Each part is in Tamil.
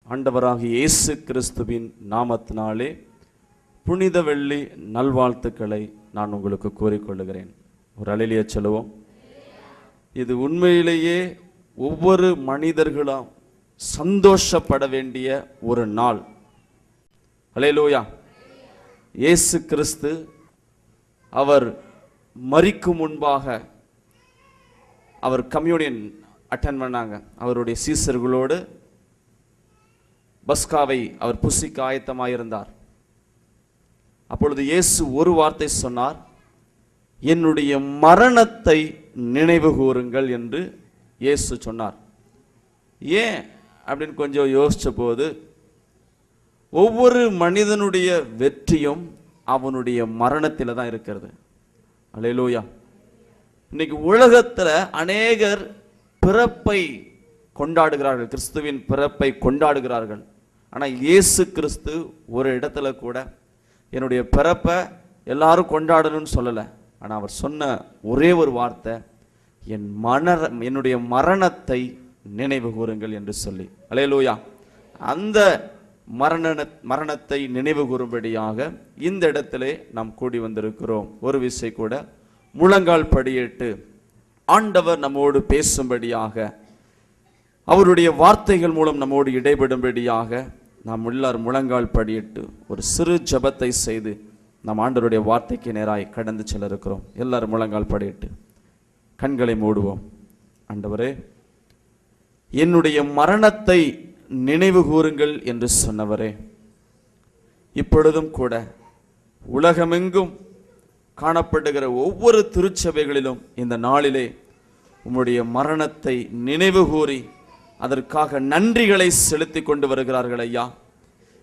ஆண்டவராகிய இயேசு கிறிஸ்துவின் நாமத்தினாலே புனித வெள்ளி நல்வாழ்த்துக்களை நான் உங்களுக்கு கூறிக்கொள்கிறேன். ஒரு அல்லேலூயா சொல்லுவோம். இது உண்மையிலேயே ஒவ்வொரு மனிதர்களும் சந்தோஷப்பட வேண்டிய ஒரு நாள். அல்லேலூயா. இயேசு கிறிஸ்து அவர் மரிக்கும் முன்பாக அவர் கம்யூனியன் அட்டெண்ட் பண்ணாங்க. அவருடைய சீசர்களோடு பஸ்காவை அவர் புசிக்க ஆயத்தமாயிருந்தார். அப்பொழுது இயேசு ஒரு வார்த்தை சொன்னார், என்னுடைய மரணத்தை நினைவு கூறுங்கள் என்று இயேசு சொன்னார். ஏன் அப்படின்னு கொஞ்சம் யோசிச்ச போது, ஒவ்வொரு மனிதனுடைய வெற்றியும் அவனுடைய மரணத்தில் தான் இருக்கிறது. அல்லேலூயா. இன்னைக்கு உலகத்தில் அநேகர் பிறப்பை கொண்டாடுகிறார்கள், கிறிஸ்துவின் பிறப்பை கொண்டாடுகிறார்கள். ஆனால் இயேசு கிறிஸ்து ஒரு இடத்துல கூட என்னுடைய பிறப்பை எல்லாரும் கொண்டாடணும்னு சொல்லலை. ஆனால் அவர் சொன்ன ஒரே ஒரு வார்த்தை, என்னுடைய மரணத்தை நினைவு கூறுங்கள் என்று சொல்லி. அல்லேலூயா. அந்த மரணத்தை நினைவு கூறும்படியாக இந்த இடத்திலே நாம் கூடி வந்திருக்கிறோம். ஒரு விசை கூட முழங்கால் படியிட்டு ஆண்டவர் நம்மோடு பேசும்படியாக, அவருடைய வார்த்தைகள் மூலம் நம்மோடு இடைபடும்படியாக நாம் எல்லாரும் முழங்கால் படியிட்டு ஒரு சிறு ஜெபத்தை செய்து நாம் ஆண்டவருடைய வார்த்தைக்கு நேராய் கடந்து செல்ல இருக்கிறோம். எல்லாரும் முழங்கால் படியிட்டு கண்களை மூடுவோம். ஆண்டவரே, என்னுடைய மரணத்தை நினைவு கூறுங்கள் என்று சொன்னவரே, இப்பொழுதும் கூட உலகமெங்கும் காணப்படுகிற ஒவ்வொரு திருச்சபைகளிலும் இந்த நாளிலே உம்முடைய மரணத்தை நினைவு கூறி அதற்காக நன்றிகளை செலுத்தி கொண்டு வருகிறார்கள் ஐயா.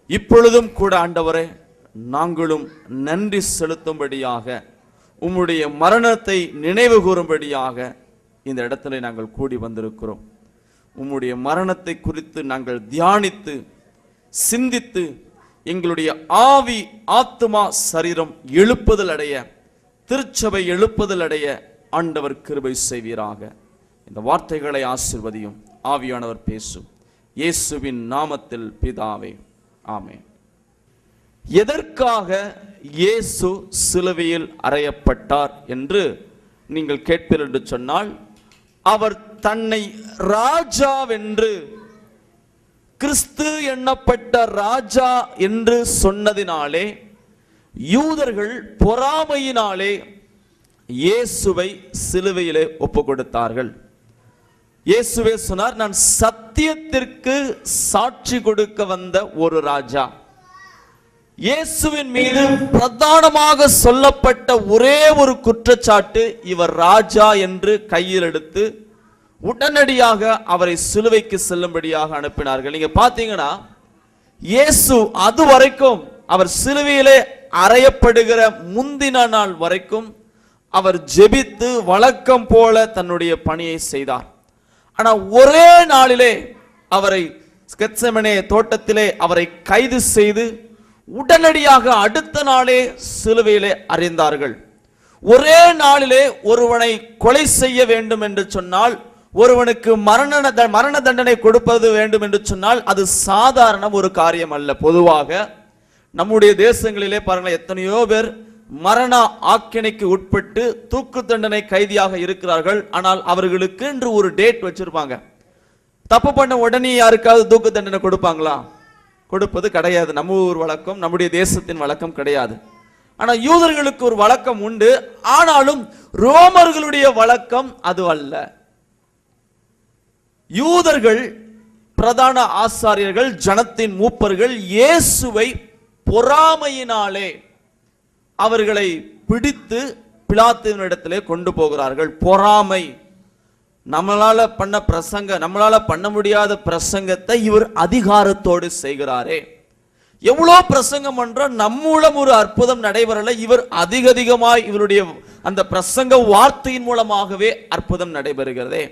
இப்பொழுதும் கூட ஆண்டவரே, நாங்களும் நன்றி செலுத்தும்படியாக, உம்முடைய மரணத்தை நினைவு கூறும்படியாக இந்த இடத்துல நாங்கள் கூடி வந்திருக்கிறோம். உம்முடைய மரணத்தை குறித்து நாங்கள் தியானித்து சிந்தித்து எங்களுடைய ஆவி ஆத்துமா சரீரம் எழுப்புதல் அடைய, திருச்சபை எழுப்புதல் அடைய ஆண்டவர் கிருபை செய்வீராக. இந்த வார்த்தைகளை ஆசீர்வதியும். ஆவியானவர் பேசும். இயேசுவின் நாமத்தில் பிதாவே, ஆமென். எதற்காக இயேசு சிலுவையில் அறையப்பட்டார் என்று நீங்கள் கேட்பீர்கள் என்று சொன்னால், அவர் தன்னை ராஜாவென்று, கிறிஸ்து எண்ணப்பட்ட ராஜா என்று சொன்னதினாலே யூதர்கள் பொறாமையினாலே இயேசுவை சிலுவையிலே ஒப்பு கொடுத்தார்கள். இயேசுவே சொன்னார், நான் சத்தியத்திற்கு சாட்சி கொடுக்க வந்த ஒரு ராஜா. இயேசுவின் மீது பிரதானமாக சொல்லப்பட்ட ஒரே ஒரு குற்றச்சாட்டு, இவர் ராஜா என்று கையில் எடுத்து உடனடியாக அவரை சிலுவைக்கு செல்லும்படியாக அனுப்பினார்கள். நீங்க பாத்தீங்கன்னா, இயேசு அது வரைக்கும், அவர் சிலுவையிலே அறையப்படுகிற முந்தின நாள் வரைக்கும் அவர் ஜெபித்து வழக்கம் போல தன்னுடைய பணியை செய்தார். ஆனா ஒரே நாளிலே அவரை கெத்செமனே தோட்டத்திலே அவரை கைது செய்து உடனடியாக அடுத்த நாளே சிலுவையிலே அறைந்தார்கள். ஒரே நாளிலே ஒருவனை கொலை செய்ய வேண்டும் என்று சொன்னால், ஒருவனுக்கு மரண தண்டனை கொடுப்பது வேண்டும் என்று சொன்னால் அது சாதாரண ஒரு காரியம் அல்ல. பொதுவாக நம்முடைய தேசங்களிலே பாருங்கள், எத்தனையோ பேர் மரண ஆக்கினைக்கு உட்பட்டு தூக்கு தண்டனை கைதியாக இருக்கிறார்கள். ஆனால் அவர்களுக்கு என்று ஒரு டேட் வச்சிருப்பாங்க. தப்பு பண்ண உடனே யாருக்காவது தூக்கு தண்டனை கொடுப்பாங்களா? கொடுப்பது கிடையாது. நம்ம ஊர் வழக்கம், நம்முடைய தேசத்தின் வழக்கம் கிடையாது. ஆனால் யூதர்களுக்கு ஒரு வழக்கம் உண்டு. ஆனாலும் ரோமர்களுடைய வழக்கம் அது அல்ல. யூதர்கள், பிரதான ஆசாரியர்கள், ஜனத்தின் மூப்பர்கள் இயேசுவை பொறாமையினாலே அவர்களை பிடித்து பிலாத்துவினிடத்திலே கொண்டு போகிறார்கள். பொறாமை. நம்மளால பண்ண முடியாத பிரசங்கத்தை இவர் அதிகாரத்தோடு செய்கிறாரே. எவ்வளோ பிரசங்கம் பண்ற, நம் மூலம் ஒரு அற்புதம் நடைபெறல, இவர் அதிகமாய் இவருடைய அந்த பிரசங்க வார்த்தையின் மூலமாகவே அற்புதம் நடைபெறுகிறதே.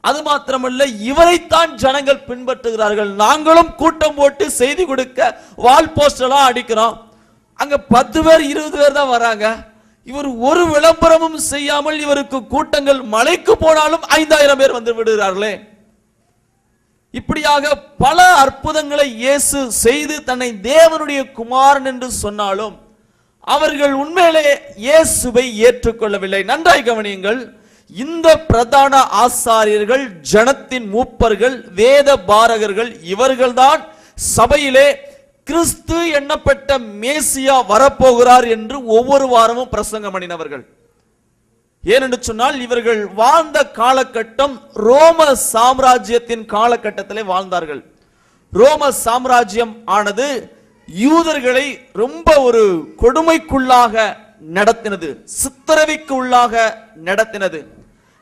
அது மாத்திரமல்ல, இவரைத்தான் ஜனங்கள் பின்பற்றுகிறார்கள். நாங்களும் கூட்டம் போட்டு செய்தி கொடுக்க வால் போஸ்டெல்லாம் அடிக்கிறோம். அங்க 10 பேர் 20 பேர் தான் வராங்க. இவர் ஒரு விளம்பரமும் செய்யாமல் இவருக்கு கூட்டங்கள் மலைக்கு போனாலும் 5000 பேர் வந்து விடுகிறார்களே. இப்படியாக பல அற்புதங்களை இயேசு செய்து தன்னை தேவனுடைய குமாரன் என்று சொன்னாலும் அவர்கள் உண்மையிலே இயேசுவை ஏற்றுக்கொள்ளவில்லை. நன்றாய் கவனியுங்கள். இந்த பிரதான ஆசாரியர்கள், ஜனத்தின் மூப்பர்கள், வேத பாரகர்கள், இவர்கள்தான் சபையிலே கிறிஸ்து எண்ணப்பட்ட மேசியா வரப்போகிறார் என்று ஒவ்வொரு வாரமும் பிரசங்கம் பண்ணினவர்கள். ஏனென்று சொன்னால் இவர்கள் வாழ்ந்த காலகட்டம் ரோம சாம்ராஜ்யத்தின் காலகட்டத்திலே வாழ்ந்தார்கள். ரோம சாம்ராஜ்யம் ஆனது யூதர்களை ரொம்ப ஒரு கொடுமைக்குள்ளாக நடத்தினது, சித்திரவைக்கு உள்ளாக நடத்தினது.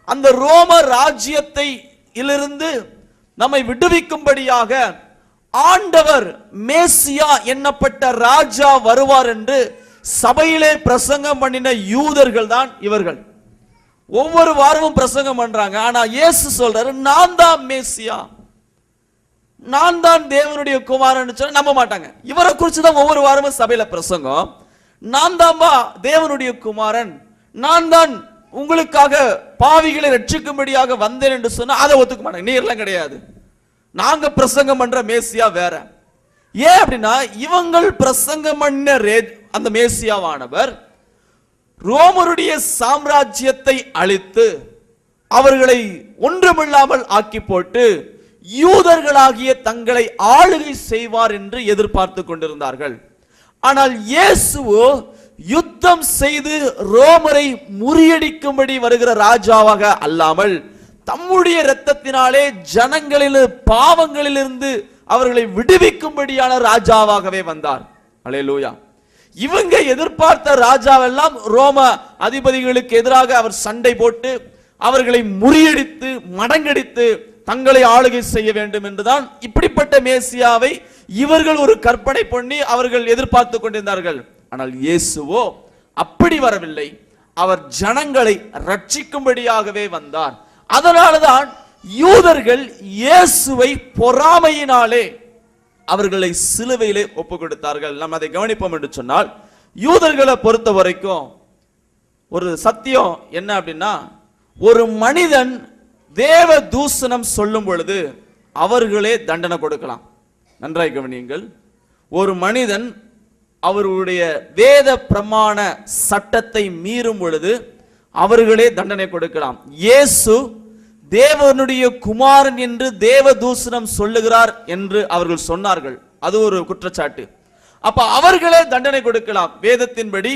அந்த ரோம ராஜ்யத்தை இலிருந்து நம்மை விடுவிக்கும்படியாக ஆண்டவர் மேசியா எண்ணப்பட்ட ராஜா வருவார் என்று சபையிலே பிரசங்கம் பண்ணின யூதர்கள் தான் இவர்கள். ஒவ்வொரு வாரமும் பிரசங்கம் பண்றாங்க. ஆனா இயேசு சொல்றாரு, நான் தான் மேசியா, நான் தான் தேவனுடைய குமாரன் சொன்னா நம்ப மாட்டாங்க. இவரை குறித்து தான் ஒவ்வொரு வாரமும் சபையில பிரசங்கம். நான் தான்பா தேவனுடைய குமாரன், நான் தான் உங்களுக்காக பாவிகளை ரட்சிக்கும்படியாக வந்தேன் என்று சொன்னா அதை ஒத்துக்க மாட்டாங்க. நீர்லாம் கிடையாது, நாங்க பிரசங்கம் பண்ற மேசியா வேற. ஏன் அப்படின்னா இவங்கள் பிரசங்கம் பண்ண அந்த மேசியாவானவர் ரோமருடைய சாம்ராஜ்யத்தை அழித்து அவர்களை ஒன்றுமில்லாமல் ஆக்கி போட்டு யூதர்களாகிய தங்களை ஆளுகை செய்வார் என்று எதிர்பார்த்து கொண்டிருந்தார்கள். ஆனால் இயேசுவோ யுத்தம் செய்து ரோமரை முறியடிக்கும்படி வருகிற ராஜாவாக அல்லாமல் தம்முடைய இரத்தத்தினாலே ஜனங்களில் பாவங்களிலிருந்து அவர்களை விடுவிக்கும்படியான ராஜாவாகவே வந்தார். அல்லேலூயா. இவங்க எதிர்பார்த்த ராஜாவெல்லாம் ரோம அதிபதிகளுக்கு எதிராக அவர் சண்டை போட்டு அவர்களை முறியடித்து மடங்கடித்து தங்களை ஆளுகை செய்ய வேண்டும் என்றுதான் இப்படிப்பட்ட மேசியாவை இவர்கள் ஒரு கற்பனை பண்ணி அவர்கள் எதிர்பார்த்து கொண்டிருந்தார்கள். ஆனால் இயேசுவோ அப்படி வரவில்லை. அவர் ஜனங்களை ரட்சிக்கும்படியாகவே வந்தார். அதனால்தான் யூதர்கள் இயேசுவை பொறாமையினாலே அவர்களை சிலுவையிலே ஒப்பு கொடுத்தார்கள். நாம் அதை கவனிப்போம் என்று சொன்னால், யூதர்களை பொறுத்த வரைக்கும் ஒரு சத்தியம் என்ன அப்படின்னா, ஒரு மனிதன் தேவ தூஷணம் சொல்லும் பொழுது அவர்களே தண்டனை கொடுக்கலாம். நன்றாய் கவனியுங்கள். ஒரு மனிதன் அவருடைய வேத பிரமாண சட்டத்தை மீறும் பொழுது அவர்களே தண்டனை கொடுக்கலாம். இயேசு தேவனுடைய குமாரன் என்று தேவ தூஷணம் சொல்லுகிறார் என்று அவர்கள் சொன்னார்கள். அது ஒரு குற்றச்சாட்டு. அப்ப அவர்களே தண்டனை கொடுக்கலாம். வேதத்தின்படி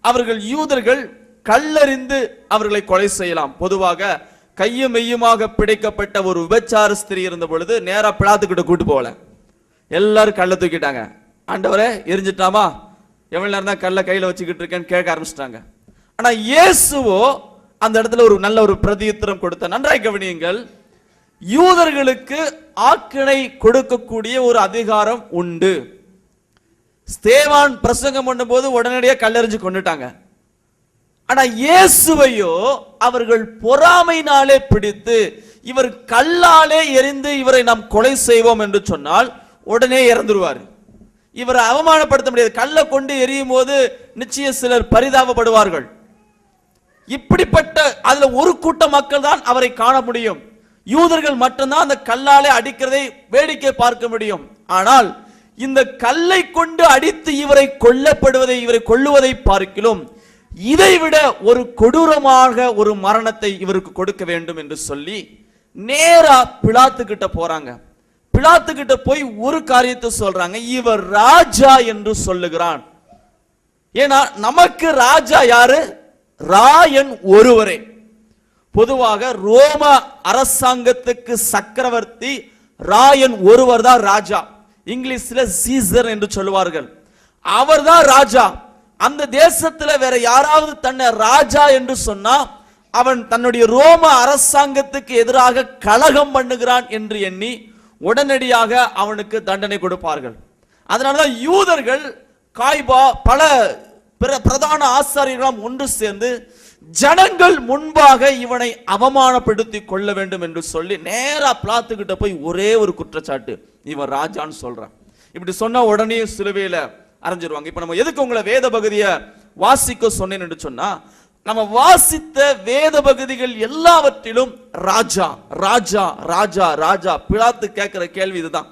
அவர்கள் யூதர்கள் கல்லறிந்து அவர்களை கொலை செய்யலாம். பொதுவாக கையும் மெய்யுமாக பிடிக்கப்பட்ட ஒரு விபச்சார ஸ்திரீ இருந்த பொழுது நேரா பிலாத்துக்கிட்ட கூட்டு போகல, எல்லாரும் கல்லை தூக்கிட்டாங்க. ஆண்டவரே எரிஞ்சிட்டாமா, எவ்வளவு நேரம் தான் கல்லை கையில வச்சுக்கிட்டு இருக்கேன்னு கேட்க ஆரம்பிச்சிட்டாங்க. ஆனா இயேசுவோ அந்த இடத்துல ஒரு நல்ல ஒரு பிரதியுத்தரம் கொடுத்த. நன்றாய் கவனியுங்கள். யூதர்களுக்கு ஆக்கினை கொடுக்கக்கூடிய ஒரு அதிகாரம் உண்டு. ஸ்தேவான் பிரசங்கம் பண்ணும் போது உடனடியாக கல்லெறிஞ்சு கொண்டுட்டாங்க. ஆனா இயேசுவையோ அவர்கள் பொறாமையினாலே பிடித்து இவர் கல்லாலே எரிந்து இவரை நாம் கொலை செய்வோம் என்று சொன்னால் உடனே இறந்துருவார். இவரை அவமானப்படுத்த முடியாது. கல்லை கொண்டு எரியும் போது நிச்சயம் சிலர் பரிதாபப்படுவார்கள். இப்படிப்பட்ட அதுல ஒரு கூட்ட மக்கள் தான் அவரை காண முடியும். யூதர்கள் மட்டும்தான் அந்த கல்லாலே அடிக்கிறதை வேடிக்கை பார்க்க முடியும். ஆனால் இந்த கல்லை கொண்டு அடித்து இவரை கொல்லுவதை பார்க்கிலும் இதைவிட ஒரு கொடூரமாக ஒரு மரணத்தை இவருக்கு கொடுக்க வேண்டும் என்று சொல்லி நேரா பிலாத்து கிட்ட போறாங்க. பிலாத்து கிட்ட போய் ஒரு காரியத்தை சொல்றாங்க, இவர் ராஜா என்று சொல்லுகிறான். ஏன்னா நமக்கு ராஜா யாரு? ராயன் ஒருவரே. பொதுவாக ரோம அரசாங்கத்துக்கு சக்கரவர்த்தி ராயன் ஒருவர் தான் ராஜா. இங்கிலீஷ்ல சீசர் என்று சொல்லுவார்கள். அவர் தான் ராஜா. அந்த தேசத்துல வேற யாராவது தன்னை ராஜா என்று சொன்னா அவன் தன்னுடைய ரோம அரசாங்கத்துக்கு எதிராக கலகம் பண்ணுகிறான் என்று எண்ணி உடனடியாக அவனுக்கு தண்டனை கொடுப்பார்கள். அதனாலதான் யூதர்கள் காய்பா பல பிரதான ஆசாரியர்களாம் ஒன்று சேர்ந்து ஜனங்கள் முன்பாக இவனை அவமானப்படுத்தி கொள்ள வேண்டும் என்று சொல்லி நேரா பிலாத்துக்கிட்ட போய் ஒரே ஒரு குற்றச்சாட்டு, இவன் ராஜான்னு சொல்றான். இப்படி சொன்னா உடனே சிலுவையில அரைஞ்சிருவாங்க. இப்ப நம்ம எதுக்கு உங்களை வேத பகுதியை வாசிக்க சொன்னேன் என்று சொன்னா, நம்ம வாசித்த வேத பகுதிகள் எல்லாவற்றிலும் ராஜா ராஜா ராஜா ராஜா. பிலாத்து கேட்கிற கேள்வி இதுதான்.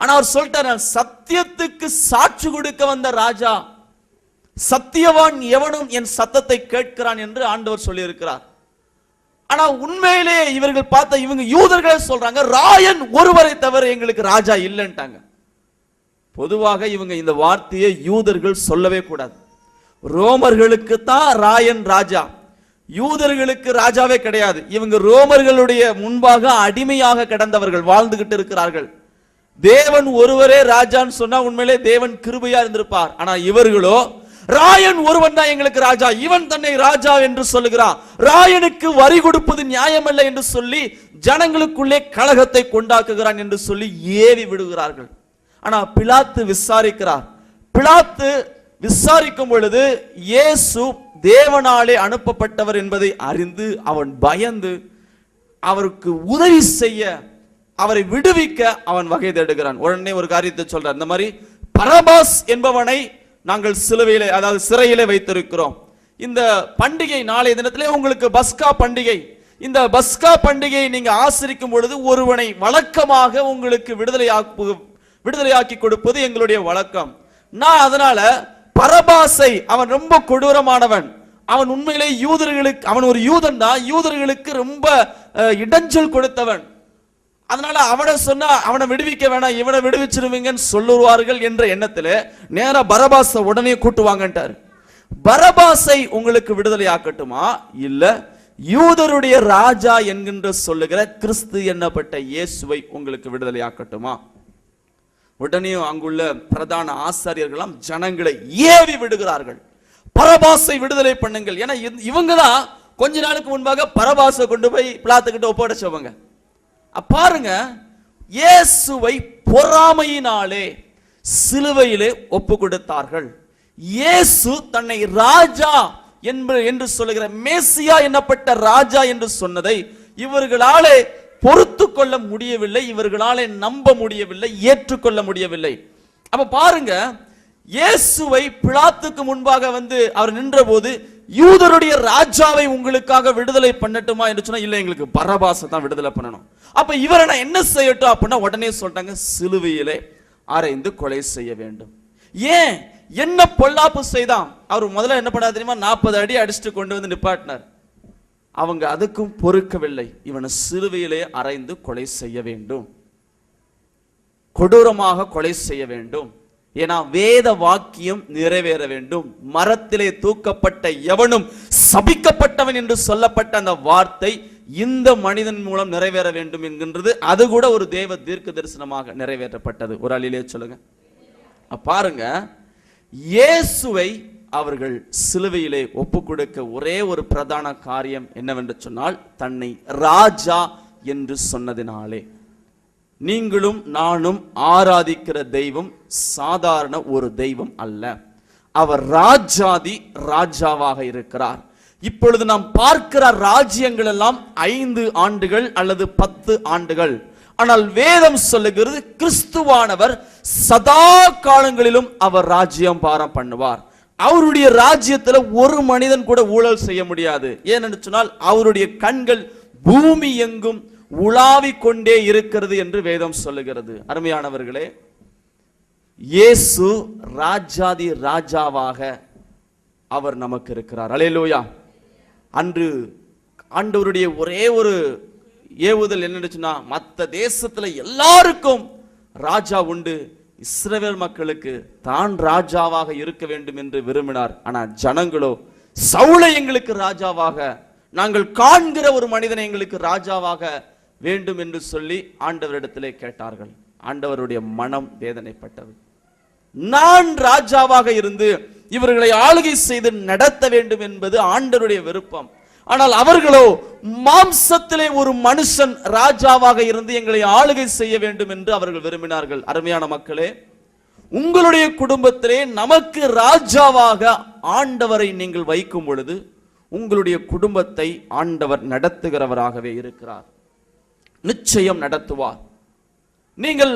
ஆனா அவர் சொல்லிட்டார், சத்தியத்துக்கு சாட்சி கொடுக்க வந்த ராஜா, சத்தியவான் எவனும் என் சத்தத்தை கேட்கிறான் என்று ஆண்டவர் சொல்லி இருக்கிறார். ஆனா உண்மையிலே இவர்கள் பார்த்த இவங்க யூதர்கள் சொல்றாங்க, ராயன் ஒருவரை தவிர எங்களுக்கு ராஜா இல்லைன்ட்டாங்க. பொதுவாக இவங்க இந்த வார்த்தையை யூதர்கள் சொல்லவே கூடாது. ரோமர்களுக்கு தான் ராயன் ராஜா, யூதர்களுக்கு ராஜாவே கிடையாது. இவங்க ரோமர்களுடைய முன்பாக அடிமையாக கிடந்தவர்கள், வாழ்ந்துகிட்டு இருக்கிறார்கள். தேவன் ஒருவரே ராஜான்னு சொன்னா உண்மையிலே தேவன் கிருபையா இருந்திருப்பார். ஆனா இவர்களோ ராயன் ஒருவன் தான் எங்களுக்கு ராஜா, இவன் தன்னை ராஜா என்று சொல்லுகிறான், ராயனுக்கு வரி கொடுப்பது நியாயமல்ல என்று சொல்லி ஜனங்களுக்குள்ளே கலகத்தை கொண்டாக்குகிறான் என்று சொல்லி ஏவி விடுகிறார்கள். ஆனா பிலாத்து விசாரிக்கிறார். பிலாத்து விசாரிக்கும் பொழுது இயேசு தேவனாலே அனுப்பப்பட்டவர் என்பதை அறிந்து அவன் பயந்து அவருக்கு உதவி செய்ய, அவரை விடுவிக்க அவன் வகை தேடுகிறான். உடனே ஒரு காரியத்தை சொல்றார், இந்த மாதிரி பரபாஸ் என்பவனை நாங்கள் சிலுவையிலே, அதாவது சிறையிலே வைத்திருக்கிறோம். இந்த பண்டிகை நாளைய தினத்திலே உங்களுக்கு பஸ்கா பண்டிகை. இந்த பஸ்கா பண்டிகையை நீங்க ஆசரிக்கும் பொழுது ஒருவனை வழக்கமாக உங்களுக்கு விடுதலையாக்கி கொடுப்பது எங்களுடைய வழக்கம். நான் அதனால பரபாசை, அவன் ரொம்ப கொடூரமானவன், அவன் உண்மையிலே யூதர்களுக்கு, அவன் ஒரு யூதன் தான், யூதர்களுக்கு ரொம்ப இடைஞ்சல் கொடுத்தவன், அதனால அவனை சொன்னா அவனை விடுவிக்க வேணாம், இவனை விடுவிச்சிருவீங்கன்னு சொல்லுவார்கள் என்ற எண்ணத்துல நேரா பரபாசை உடனே கூட்டுவாங்கன்ட்டார். பரபாசை உங்களுக்கு விடுதலை ஆக்கட்டுமா, இல்ல யூதருடைய ராஜா என்கின்ற சொல்லுகிற கிறிஸ்து என்னப்பட்ட இயேசுவை உங்களுக்கு விடுதலை ஆக்கட்டுமா? உடனே அங்குள்ள பிரதான ஆசாரியர்களாம் ஜனங்களை ஏவி விடுகிறார்கள், பரபாசை விடுதலை பண்ணுங்கள். ஏன்னா இவங்க தான் கொஞ்ச நாளுக்கு முன்பாக பரபாசை கொண்டு போய் பிலாத்துக்கிட்ட ஒப்படைச்சவங்க. பாருங்க, இயேசுவை பொறாமையினாலே சிலுவையிலே ஒப்பு கொடுத்தார்கள். இயேசு தன்னை ராஜா என்று சொல்லுகிற மேசியா என்னப்பட்ட ராஜா என்று சொன்னதை இவர்களாலே பொறுத்து கொள்ள முடியவில்லை, இவர்களாலே நம்ப முடியவில்லை, ஏற்றுக்கொள்ள முடியவில்லை. அப்ப பாருங்க, இயேசுவை பிலாத்துக்கு முன்பாக வந்து அவர் நின்ற போது யூதருடைய ராஜாவை உங்களுக்காக விடுதலை பண்ணட்டுமா என்று சொன்னா, இல்ல எங்களுக்கு பரபாசை தான் விடுதலை பண்ணணும். அப்ப இவரை நான் என்ன செய்யட்டும் அப்படின்னா உடனே சொல்லிட்டாங்க, சிலுவையிலே அறைந்து கொலை செய்ய வேண்டும். ஏன், என்ன பொல்லாப்பு செய்தான்? அவர் முதல்ல என்ன பண்ணாரு தெரியுமா? 40 அடி அடிச்சுட்டு கொண்டு வந்து நிப்பாட்டினார். அவங்க அதுக்கும் பொறுக்கவில்லை, இவனை சிலுவையிலே அறைந்து கொலை செய்ய வேண்டும், கொடூரமாக கொலை செய்ய வேண்டும். ஏன்னா வேத வாக்கியம் நிறைவேற வேண்டும். மரத்திலே தூக்கப்பட்ட எவனும் சபிக்கப்பட்டவன் என்று சொல்லப்பட்ட அந்த வார்த்தை இந்த மனிதன் மூலம் நிறைவேற வேண்டும் என்கின்றது. அது கூட ஒரு தேவ தீர்க்க தரிசனமாக நிறைவேற்றப்பட்டது. ஒரு அழிலே சொல்லுங்க. பாருங்க, இயேசுவை அவர்கள் சிலுவையிலே ஒப்பு கொடுக்க ஒரே ஒரு பிரதான காரியம் என்னவென்று சொன்னால், தன்னை ராஜா என்று சொன்னதினாலே. நீங்களும் நானும் ஆராதிக்கிற தெய்வம் சாதாரண ஒரு தெய்வம் அல்ல, அவர் ராஜாதி ராஜாவாக இருக்கிறார். இப்பொழுது நாம் பார்க்கிற ராஜ்யங்கள் எல்லாம் 5 ஆண்டுகள் அல்லது 10 ஆண்டுகள். ஆனால் வேதம் சொல்லுகிறது, கிறிஸ்துவானவர் சதா காலங்களிலும் அவர் ராஜ்யம் பாரம் பண்ணுவார். அவருடைய ராஜ்யத்துல ஒரு மனிதன் கூட ஊழல் செய்ய முடியாது. ஏனென்று சொன்னால் அவருடைய கண்கள் பூமி எங்கும் உலாவிக் கொண்டே இருக்கிறது என்று வேதம் சொல்லுகிறது. அருமையானவர்களே, இயேசு ராஜாதி ராஜாவாக அவர் நமக்கு இருக்கிறார். அல்லேலூயா. அன்று ஆண்டவருடைய ஒரே ஒரு ஏவுதல் என்னன்னு, மற்ற தேசத்துல எல்லாருக்கும் ராஜா உண்டு, இஸ்ரவேல் மக்களுக்கு தான் ராஜாவாக இருக்க வேண்டும் என்று விரும்பினார். ஆனா ஜனங்களோ சவுலை எங்களுக்கு ராஜாவாக, நாங்கள் காண்கிற ஒரு மனிதனை எங்களுக்கு ராஜாவாக வேண்டும் என்று சொல்லி ஆண்டவரிடத்திலே கேட்டார்கள். ஆண்டவருடைய மனம் வேதனைப்பட்டது. நான் ராஜாவாக இருந்து இவர்களை ஆளுகை செய்து நடத்த வேண்டும் என்பது ஆண்டவருடைய விருப்பம். ஆனால் அவர்களோ மாம்சத்திலே ஒரு மனுஷன் ராஜாவாக இருந்து எங்களை ஆளுகை செய்ய வேண்டும் என்று அவர்கள் விரும்பினார்கள். அருமையான மக்களே, உங்களுடைய குடும்பத்திலே நமக்கு ராஜாவாக ஆண்டவரை நீங்கள் வைக்கும் பொழுது உங்களுடைய குடும்பத்தை ஆண்டவர் நடத்துகிறவராகவே இருக்கிறார். நிச்சயம் நடத்துவார். நீங்கள்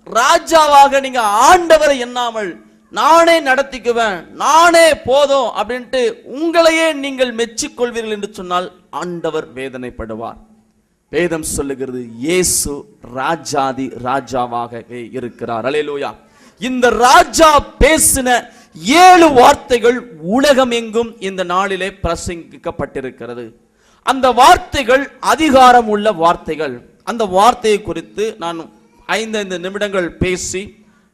ராஜாவாக நீங்க ஆண்டவரை எண்ணாமல் நானே நடத்திக்குவேன், நானே போதும் அப்படின்ட்டு உங்களையே நீங்கள் மெச்சிக்கொள்வீர்கள் என்று சொன்னால் ஆண்டவர் வேதனைப்படுவார். வேதம் சொல்லுகிறது இயேசு ராஜாதி ராஜாவாகவே இருக்கிறார். அல்லேலூயா. இந்த ராஜா பேசின 7 வார்த்தைகள் உலகம் எங்கும் இந்த நாளிலே பிரசங்கிக்கப்பட்டிருக்கிறது. அந்த வார்த்தைகள் அதிகாரம் உள்ள வார்த்தைகள். அந்த வார்த்தையை குறித்து நான் 5 நிமிடங்கள் பேசி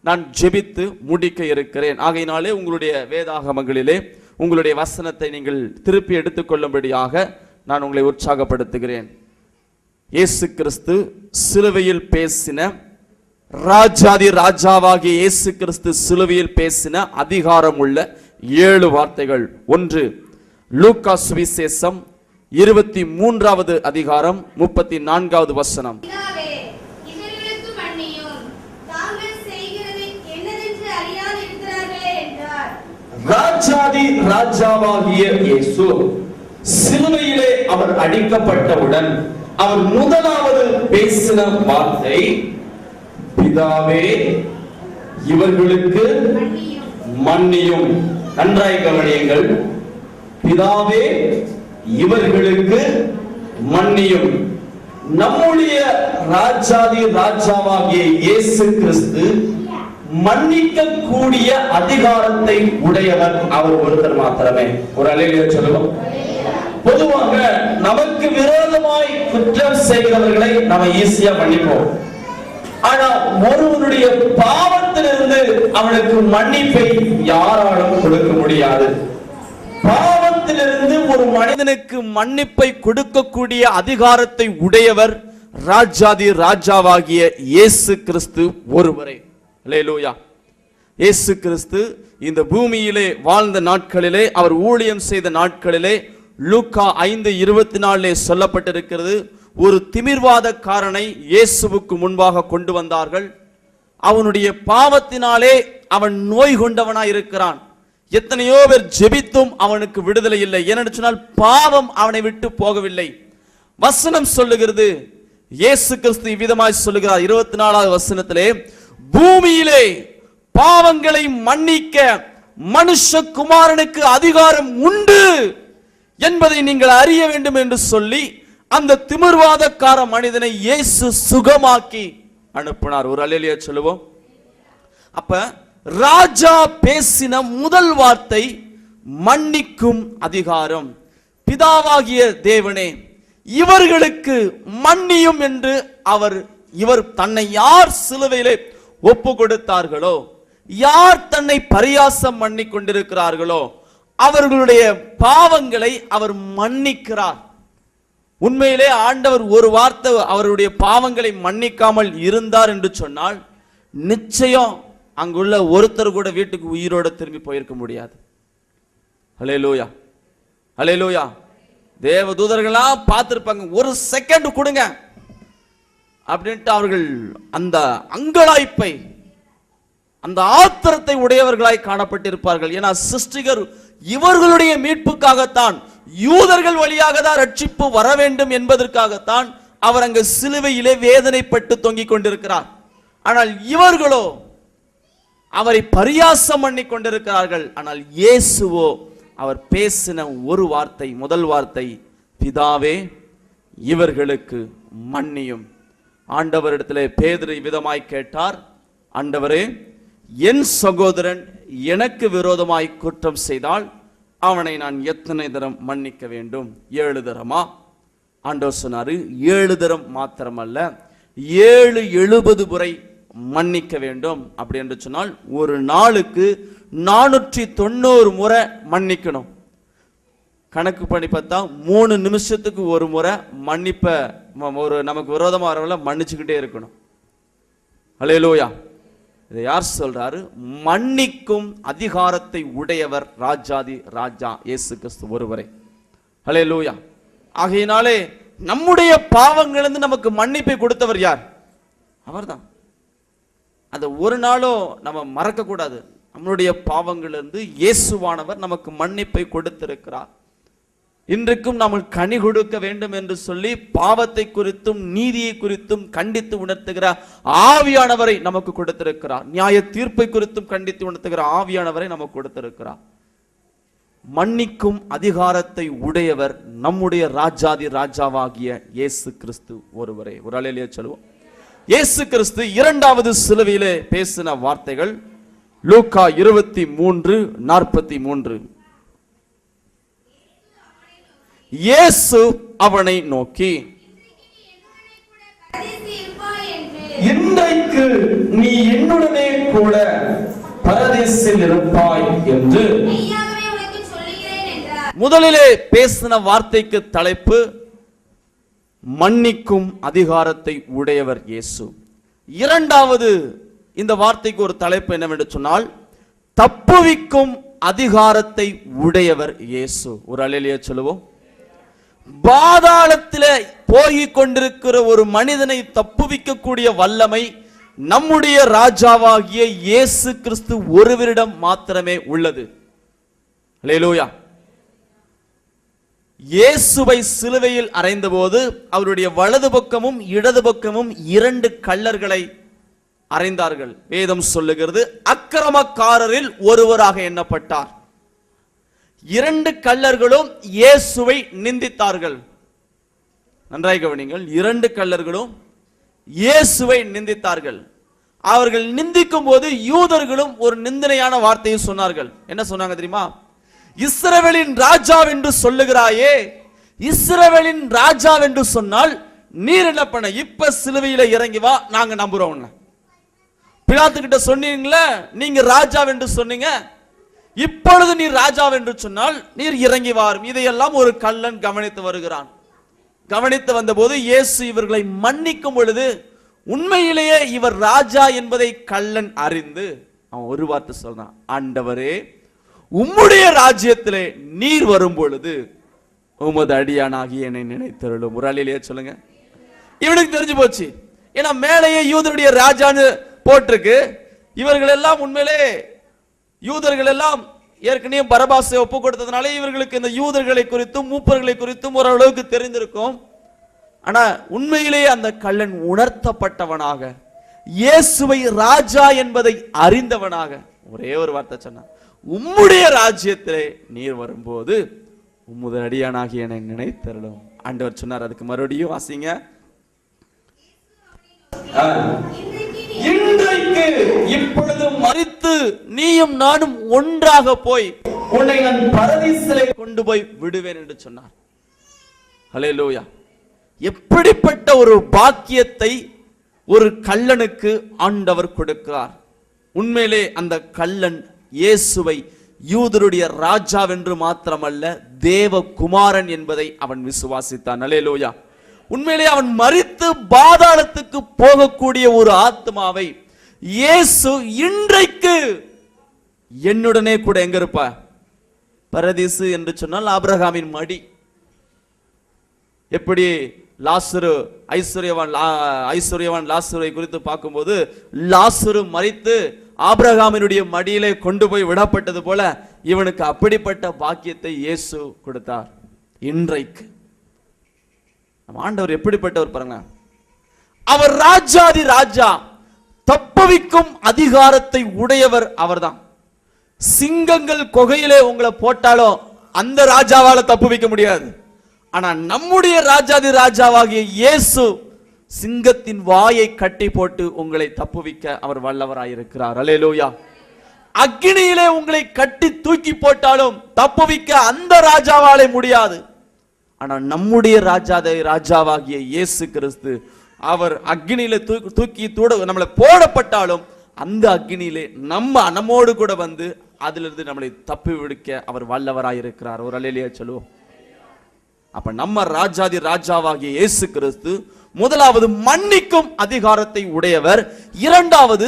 நான் ஜெபித்து முடிக்க இருக்கிறேன். ஆகையினாலே உங்களுடைய வேதாகமங்களிலே உங்களுடைய வசனத்தை நீங்கள் திருப்பி எடுத்துக்கொள்ளும்படியாக நான் உங்களை உற்சாகப்படுத்துகிறேன். இயேசு கிறிஸ்து சிலுவையில் பேசின ராஜாதி ராஜாவாகிய இயேசு கிறிஸ்து சிலுவையில் பேசின அதிகாரம் உள்ள 7 வார்த்தைகள். 1 லூக்கா சுவிசேஷம் 23வது அதிகாரம் 34வது வசனம். ராஜாதி ராஜாவாகிய இயேசு சிலுவையிலே அவர் அடிக்கப்பட்டவுடன் அவர் முதலாவது பேசின வார்த்தை, பிதாவே இவர்களுக்கு மன்னியும். நன்றாய் கவனியுங்கள். பிதாவே இவர்களுக்கு மன்னியும். நம்முடைய ராஜாதி ராஜாவாகிய இயேசு கிறிஸ்து மன்னிக்க கூடிய அதிகாரத்தை உடையவர் அவர் ஒருத்தர் மாத்திரமே. ஒரு அல்லேலூயா சொல்லுவோம். பொதுவாக நமக்கு விரோதமாய் குற்றம் செய்கிறவர்களை நம்ம ஈஸியா மன்னிப்போம். ஆனா ஒருவனுடைய பாவத்திலிருந்து அவனுக்கு மன்னிப்பை யாராலும் கொடுக்க முடியாது. பாவத்திலிருந்து ஒரு மனிதனுக்கு மன்னிப்பை கொடுக்கக்கூடிய அதிகாரத்தை உடையவர் ராஜாதி ராஜாவாகிய இயேசு கிறிஸ்து ஒருவரே. அல்லேலூயா. இயேசு கிறிஸ்து இந்த பூமியிலே வாழ்ந்த நாட்களிலே, அவர் ஊழியம் செய்த நாட்களிலே லூக்கா 5:24 சொல்லப்பட்டிருக்கிறது. ஒரு திமிர்வாதக்காரனை இயேசுவுக்கு முன்பாக கொண்டு வந்தார்கள். அவனுடைய பாவத்தினாலே அவன் நோய் கொண்டவனாய் இருக்கிறான். எத்தனையோ பேர் ஜெபித்தும் அவனுக்கு விடுதலை இல்லை. ஏனென்று சொன்னால் பாவம் அவனை விட்டு போகவில்லை. வசனம் சொல்லுகிறது, இயேசு கிறிஸ்து இவ்விதமாய் சொல்லுகிறார் 24வது வசனத்திலே, பூமியிலே பாவங்களை மன்னிக்க மனுஷகுமாரனுக்கு அதிகாரம் உண்டு என்பதை நீங்கள் அறிய வேண்டும் என்று சொல்லி அந்த திமிர்வாதக்கார மனிதனை இயேசு சுகமாக்கி அனுப்பினார். ஒரு அல்லேலூயா சொல்லுவோம். அப்ப ராஜா பேசின முதல் வார்த்தை மன்னிக்கும் அதிகாரம். பிதாவாகிய தேவனே இவர்களுக்கு மன்னியும் என்று இவர் தன்னை யார் சிலுவையிலே ஒப்பு கொடுத்தார்களோ, யார் தன்னை பரியாசம் பண்ணி கொண்டிருக்கிறார்களோ அவர்களுடைய பாவங்களை அவர் மன்னிக்கிறார். உண்மையிலே ஆண்டவர் ஒரு வார்த்தை அவருடைய பாவங்களை மன்னிக்காமல் இருந்தார் என்று சொன்னால் நிச்சயம் அங்குள்ள ஒருத்தர் கூட வீட்டுக்கு உயிரோட திரும்பி போயிருக்க முடியாது. அல்லேலூயா, அல்லேலூயா. தேவ தூதர்களா பார்த்திருப்பாங்க, ஒரு செகண்ட் கொடுங்க அப்படின்ட்டு அவர்கள் அந்த அங்கலாய்ப்பை, அந்த ஆத்திரத்தை உடையவர்களாய் காணப்பட்டிருப்பார்கள். ஏன்னா சிருஷ்டிகர் இவர்களுடைய மீட்புக்காகத்தான், யூதர்கள் வழியாக தான் ரட்சிப்பு வர வேண்டும் என்பதற்காகத்தான் அவர் அங்கு சிலுவையிலே வேதனைப்பட்டு தொங்கிக் கொண்டிருக்கிறார். ஆனால் இவர்களோ அவரை பரியாசம் பண்ணி கொண்டிருக்கிறார்கள். ஆனால் இயேசுவோ அவர் பேசின ஒரு வார்த்தை, முதல் வார்த்தை, பிதாவே இவர்களுக்கு மன்னியும். ஆண்டவரிடத்திலே பேதுரு விதமாய் கேட்டார், ஆண்டவரே என் சகோதரன் எனக்கு விரோதமாய் குற்றம் செய்தால் அவனை நான் எத்தனை தரம் மன்னிக்க வேண்டும்? 7 தரமா? ஆண்டவர் சொன்னாரு 7 தரம் மாத்திரமல்ல, 70 முறை மன்னிக்க வேண்டும். அப்படி என்று சொன்னால் ஒரு நாளுக்கு 490 முறை மன்னிக்கணும். கணக்கு பண்ணி பார்த்தா 3 நிமிஷத்துக்கு ஒரு முறை மன்னிப்ப நமக்கு விரோதமாக வரவங்கள மன்னிச்சுக்கிட்டே இருக்கணும். அல்லேலூயா. இதை யார் சொல்றாரு? மன்னிக்கும் அதிகாரத்தை உடையவர் ராஜாதி ராஜா இயேசு கிறிஸ்து ஒருவரே. அல்லேலூயா. ஆகையினாலே நம்முடைய பாவங்களிலிருந்து நமக்கு மன்னிப்பை கொடுத்தவர் யார்? அவர்தான். அதை ஒரு நாளும் நம்ம மறக்க கூடாது. நம்மளுடைய பாவங்களிலிருந்து இயேசுவானவர் நமக்கு மன்னிப்பை கொடுத்திருக்கிறார். இன்றைக்கும் நாம் கனி கொடுக்க வேண்டும் என்று சொல்லி பாவத்தை குறித்தும் நீதியை குறித்தும் கண்டித்து உணர்த்துகிற ஆவியானவரை நமக்கு கொடுத்திருக்கிறார். நியாய தீர்ப்பை குறித்தும் கண்டித்து உணர்த்துகிற ஆவியானவரை நமக்கு கொடுத்திருக்கிறார். மன்னிக்கும் அதிகாரத்தை உடையவர் நம்முடைய ராஜாதி ராஜாவாகிய இயேசு கிறிஸ்து ஒருவரே. ஒரு அல்லேலூயா சொல்லுவோம். இயேசு கிறிஸ்து இரண்டாவது சிலுவையிலே பேசின வார்த்தைகள் லூக்கா 23:43. இயேசு அவனை நோக்கி, இன்றைக்கு நீ என்னுடனே கூட பரதீசில் இருப்பாய் என்று முதலிலே பேசின வார்த்தைக்கு தலைப்பு மன்னிக்கும் அதிகாரத்தை உடையவர் இயேசு. இரண்டாவது இந்த வார்த்தைக்கு ஒரு தலைப்பு என்னவென்று சொன்னால் தப்புவிக்கும் அதிகாரத்தை உடையவர் இயேசு. ஒரு அல்லேலூயா சொல்லுவோம். பாதாளத்திலே போகிக் கொண்டிருக்கிற ஒரு மனிதனை தப்புவிக்கக்கூடிய வல்லமை நம்முடைய ராஜாவாகிய இயேசு கிறிஸ்து ஒருவரிடம் மாத்திரமே உள்ளது. அல்லேலூயா. இயேசுவை சிலுவையில் அறைந்தபோது அவருடைய வலது பக்கமும் இடது பக்கமும் 2 கள்ளர்களை அறைந்தார்கள். வேதம் சொல்லுகிறது அக்கிரமக்காரரில் ஒருவராக எண்ணப்பட்டார். 2 கள்ளர்களும் இயேசுவை நிந்தித்தார்கள். நன்றாய் கவனிங்கள். 2 கள்ளர்களும் இயேசுவை நிந்தித்தார்கள். அவர்கள் நிந்திக்கும் போது யூதர்களும் ஒரு நிந்தனையான வார்த்தையை சொன்னார்கள். என்ன சொன்னாங்க தெரியுமா? இஸ்ரவேலின் ராஜா என்று சொல்லுகிறாயே, இஸ்ரவேலின் ராஜா என்று சொன்னால் நீர் என்ன பண்ண? இப்ப சிலுவையில இறங்கி வா, நாங்க நம்புறோம். பிலாத்து கிட்ட சொன்னீங்களே நீங்க ராஜா என்று சொன்னீங்க, இப்பொழுது நீர் ராஜா என்று சொன்னால் நீர் இறங்கி வாரும். இதையெல்லாம் ஒரு கள்ளன் கவனித்து வருகிறான். கவனித்து வந்தபோது இயேசு இவர்களை மன்னிக்கும் பொழுது உண்மையிலேயே இவர் ராஜா என்பதை கள்ளன் அறிந்து அவன் ஒரு வார்த்தை சொல்றான், ஆண்டவரே உம்முடைய ராஜ்யத்திலே நீர் வரும் பொழுது உமது அடியானாகி என்னை நினைத்தருளும். ஒரு அல்லேலூயா சொல்லுங்க. இவனுக்கு தெரிஞ்சு போச்சு. ஏன்னா மேலேயே யூதருடைய ராஜான்னு போட்டிருக்கு. இவர்கள் எல்லாம் உண்மையிலே யூதர்கள் எல்லாம் ஏற்கனவே பரபாசை ஒப்பு கொடுத்ததுனால இவர்களுக்கு இந்த யூதர்களை குறித்தும் மூப்பர்களை குறித்தும் ஓரளவுக்கு தெரிந்திருக்கும். ஆனா உண்மையிலேயே அந்த கள்ளன் உணர்த்தப்பட்டவனாக இயேசுவை ராஜா என்பதை அறிந்தவனாக ஒரே ஒரு வார்த்தை சொன்னான், உம்முடைய ராஜ்யத்திலே நீர் வரும்போது உம்முடைய அடியானாகி என்னை நினைத்தருளும். ஆண்டவர் சொன்னார். அதுக்கு மறுபடியும் வாசிங்க. இன்றைக்கு இப்பொழுது மரித்து நீயும் நானும் ஒன்றாக போய் உன்னை நான் பரதீசிலே கொண்டு போய் விடுவேன் என்று சொன்னார். அல்லேலூயா. எப்படிப்பட்ட ஒரு பாக்கியத்தை ஒரு கள்ளனுக்கு ஆண்டவர் கொடுக்கிறார். உண்மையிலே அந்த கள்ளன் இயேசுவை யூதருடைய ராஜா என்று மாத்திரமல்ல தேவகுமாரன் என்பதை அவன் விசுவாசித்தான். அல்லேலூயா. உண்மையிலே அவன் மரித்து பாதாளத்துக்கு போகக்கூடிய ஒரு ஆத்மாவை இயேசு இன்றைக்கு என்னுடனே கூட எங்க இருப்ப? பரதீசு என்று சொன்னால் ஆபிரகாமின் மடி. எப்படி லாசரு ஐஸ்வர்யவான் லாசரை குறித்து பார்க்கும்போது லாசரு மரித்து ஆபிரகாமினுடைய மடியிலே கொண்டு போய் விடப்பட்டது போல இவனுக்கு அப்படிப்பட்ட பாக்கியத்தை இயேசு கொடுத்தார். இன்றைக்கு ஆண்டவர் எப்படிப்பட்டவர் பாருங்க. அவர் ராஜாதி ராஜா, தப்புவிக்கும் அதிகாரத்தை உடையவர் அவர்தான். சிங்கங்கள் கொகையிலே உங்களை போட்டாலும் அந்த ராஜாவால தப்புவிக்க முடியாது. ஆனா நம்முடைய ராஜாதி ராஜாவாகிய இயேசு சிங்கத்தின் வாயை கட்டி போட்டு உங்களை தப்புவிக்க அவர் வல்லவராயிருக்கிறார். அல்லேலூயா. அக்கினியிலே உங்களை கட்டி தூக்கி போட்டாலும் தப்புவிக்க அந்த ராஜாவாலே முடியாது. ஆனா நம்முடைய ராஜாவாகிய இயேசு கிறிஸ்து அவர் அக்கினியிலே தூக்கி நம்மளை போடப்பட்டாலும் அந்த அக்கினியிலே நம்மோடு கூட வந்து அதிலிருந்து நம்மளை தப்பி விடுக்க அவர் வல்லவராயிருக்கிறார். ஒரு அல்லேலூயா சொல்லுவோம். அப்ப நம்ம ராஜாதி ராஜாவாகிய இயேசு கிறிஸ்து முதலாவது மன்னிக்கும் அதிகாரத்தை உடையவர், இரண்டாவது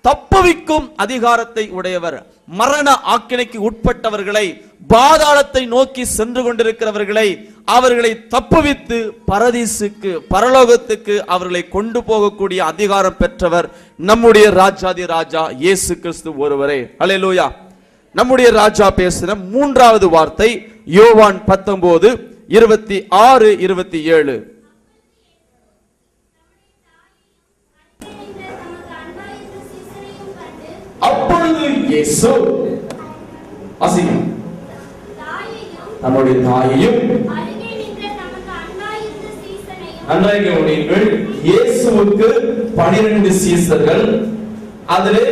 தப்புவிக்கும் அதிகாரத்தை உடையவர். மரண ஆக்கினைக்கு உட்பட்டவர்களை, பாதாளத்தை நோக்கி சென்று கொண்டிருக்கிறவர்களை அவர்களை தப்புவித்து பரதீசுக்கு பரலோகத்துக்கு அவர்களை கொண்டு போகக்கூடிய அதிகாரம் பெற்றவர் நம்முடைய ராஜாதி ராஜா இயேசு கிறிஸ்து ஒருவரே. அல்லேலூயா. நம்முடைய ராஜா பேசின மூன்றாவது வார்த்தை யோவான் 19:26-27. அப்பொழுது இயேசு நம்முடைய தாயையும் நன்றாக கவனியுங்கள். இயேசுவுக்கு 12 சீசர்கள், அதிலே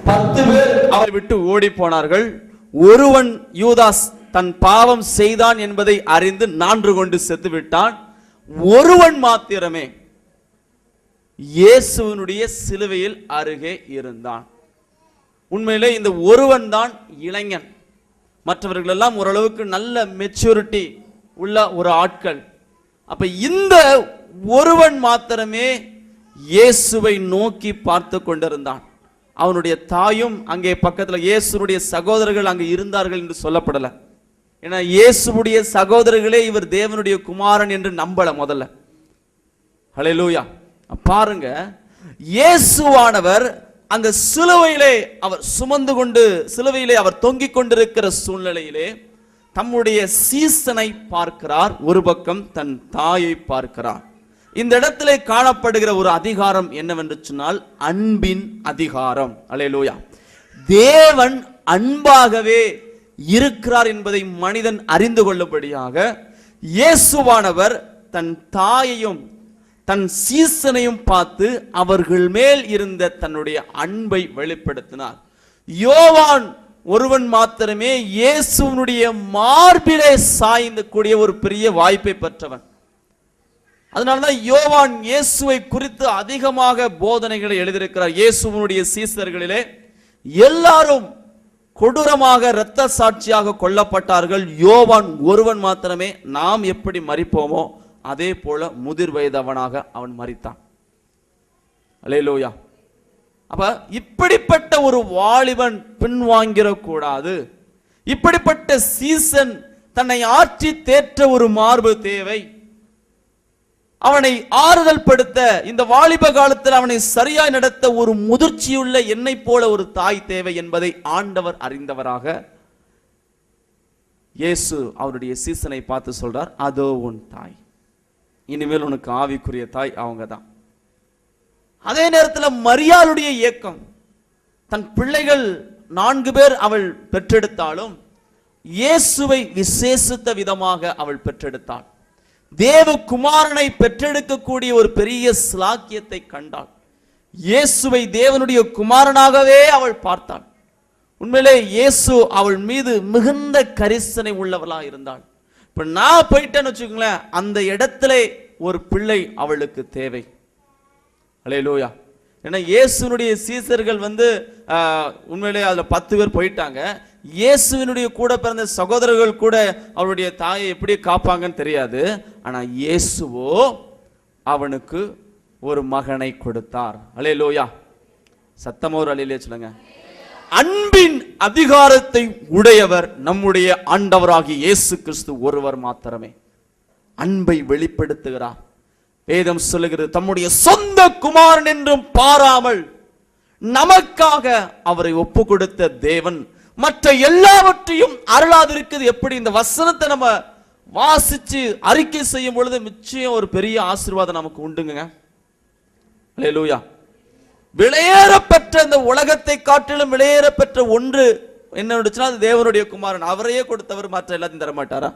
10 பேர் அவரை விட்டு ஓடி போனார்கள். ஒருவன் யூதாஸ் தன் பாவம் செய்தான் என்பதை அறிந்து நான்று கொண்டு செத்து விட்டான். ஒருவன் மாத்திரமே இயேசுவினுடைய சிலுவையில் அருகே இருந்தான். உண்மையிலே இந்த ஒருவன் தான் இளைஞன். மற்றவர்கள் எல்லாம் ஓரளவுக்கு நல்ல மெச்சூரிட்டி உள்ள ஒரு ஆட்கள். அப்ப இந்த ஒருவன் மாத்திரமே இயேசுவை நோக்கி பார்த்து கொண்டிருந்தான். அவனுடைய தாயும் அங்கே பக்கத்தில், இயேசுடைய சகோதரர்கள் அங்கே இருந்தார்கள் என்று சொல்லப்படல. ஏன்னா இயேசுடைய சகோதரர்களே இவர் தேவனுடைய குமாரன் என்று நம்பல முதல்ல. ஹல்லேலூயா. பாருங்க, இயேசுவானவர் அங்க சிலுவையிலே அவர் சுமந்து கொண்டு, சிலுவையிலே அவர் தொங்கிக் கொண்டிருக்கிற சூழ்நிலையிலே தம்முடைய சீசனை பார்க்கிறார், ஒரு பக்கம் தன் தாயை பார்க்கிறார். இந்த இடத்திலே காணப்படுகிற ஒரு அதிகாரம் என்னவென்று சொன்னால் அன்பின் அதிகாரம். அல்லேலூயா. தேவன் அன்பாகவே இருக்கிறார் என்பதை மனிதன் அறிந்து கொள்ளும்படியாக இயேசுவானவர் தன் தாயையும் தன் சீசனையும் பார்த்து அவர்கள் மேல் இருந்த தன்னுடைய அன்பை வெளிப்படுத்தினார். யோவான் ஒருவன் மாத்திரமே இயேசுவினுடைய மார்பிலே சாய்ந்து கூடிய ஒரு பெரிய வாய்ப்பை பெற்றவன். அதனால்தான் யோவான் இயேசுவை குறித்து அதிகமாக போதனைகளை எழுதியிருக்கிறார். இயேசுவினுடைய சீசர்களிலே எல்லாரும் கொடூரமாக இரத்த சாட்சியாக கொல்லப்பட்டார்கள். யோவான் ஒருவன் மாத்திரமே நாம் எப்படி மரிப்போமோ அதே போல முதிர் வயதவனாக அவன் மரித்தான். அல்லேலூயா. அப்ப இப்படிப்பட்ட ஒரு வாலிபன் பின்வாங்கிற கூடாது. இப்படிப்பட்ட சீசன் தன்னை ஆற்றி தேற்ற ஒரு மார்பு தேவை. அவனை ஆறுதல் படுத்த, இந்த வாலிப காலத்தில் அவனை சரியாய் நடத்த ஒரு முதிர்ச்சியுள்ள என்னை போல ஒரு தாய் தேவை என்பதை ஆண்டவர் அறிந்தவராக இயேசு அவருடைய சீசனை பார்த்து சொல்றார், அதோ உன் தாய். இனிமேல் உனக்கு ஆவிக்குரிய தாய் அவங்க தான். அதே நேரத்தில் மரியாளுடைய இயக்கம், தன் பிள்ளைகள் 4 பேர் அவள் பெற்றெடுத்தாலும் இயேசுவை விசேஷித்த விதமாக அவள் பெற்றெடுத்தாள். தேவகுமாரனை பெற்றெடுக்கக்கூடிய ஒரு பெரிய ஸ்லாக்கியத்தை கண்டாள். இயேசுவை தேவனுடைய குமாரனாகவே அவள் பார்த்தாள். உண்மையிலே இயேசு அவள் மீது மிகுந்த கரிசனை உள்ளவளாக இருந்தாள். இப்ப நான் போயிட்டேன்னு வச்சுக்கோங்களேன், அந்த இடத்துல ஒரு பிள்ளை அவளுக்கு தேவை. அல்லேலூயா. ஏன்னா இயேசுனுடைய சீசர்கள் உண்மையிலே அதுல 10 பேர் போயிட்டாங்க. இயேசுவினுடைய கூட பிறந்த சகோதரர்கள் கூட அவருடைய தாயை எப்படி காப்பாங்கன்னு தெரியாது. ஆனா இயேசுவோ அவனுக்கு ஒரு மகனை கொடுத்தார். அல்லேலூயா. சத்தமோர் அல்லேலூயா சொல்லுங்க. அன்பின் அதிகாரத்தை உடையவர் நம்முடைய ஆண்டவராகிய இயேசு கிறிஸ்து ஒருவர் மாத்திரமே. அன்பை வெளிப்படுத்துகிறார். வேதம் சொல்லுகிறது, தம்முடைய சொந்த குமாரன் என்றும் பாராமல் நமக்காக அவரை ஒப்பு கொடுத்த தேவன் மற்ற எல்லாவற்றையும் அருளாதிருக்குது. எப்படி இந்த வசனத்தை நம்ம வாசிச்சு அறிக்கை செய்யும் பொழுது நிச்சயம் ஒரு பெரிய ஆசீர்வாதம் நமக்கு உண்டுங்க. அல்லேலூயா. விலையேற பெற்ற இந்த உலகத்தை காட்டிலும் விலையேற பெற்ற ஒன்று என்ன அது தேவனுடைய குமாரன். அவரையே கொடுத்தவர் மற்ற எல்லாத்தையும் தரமாட்டாரா?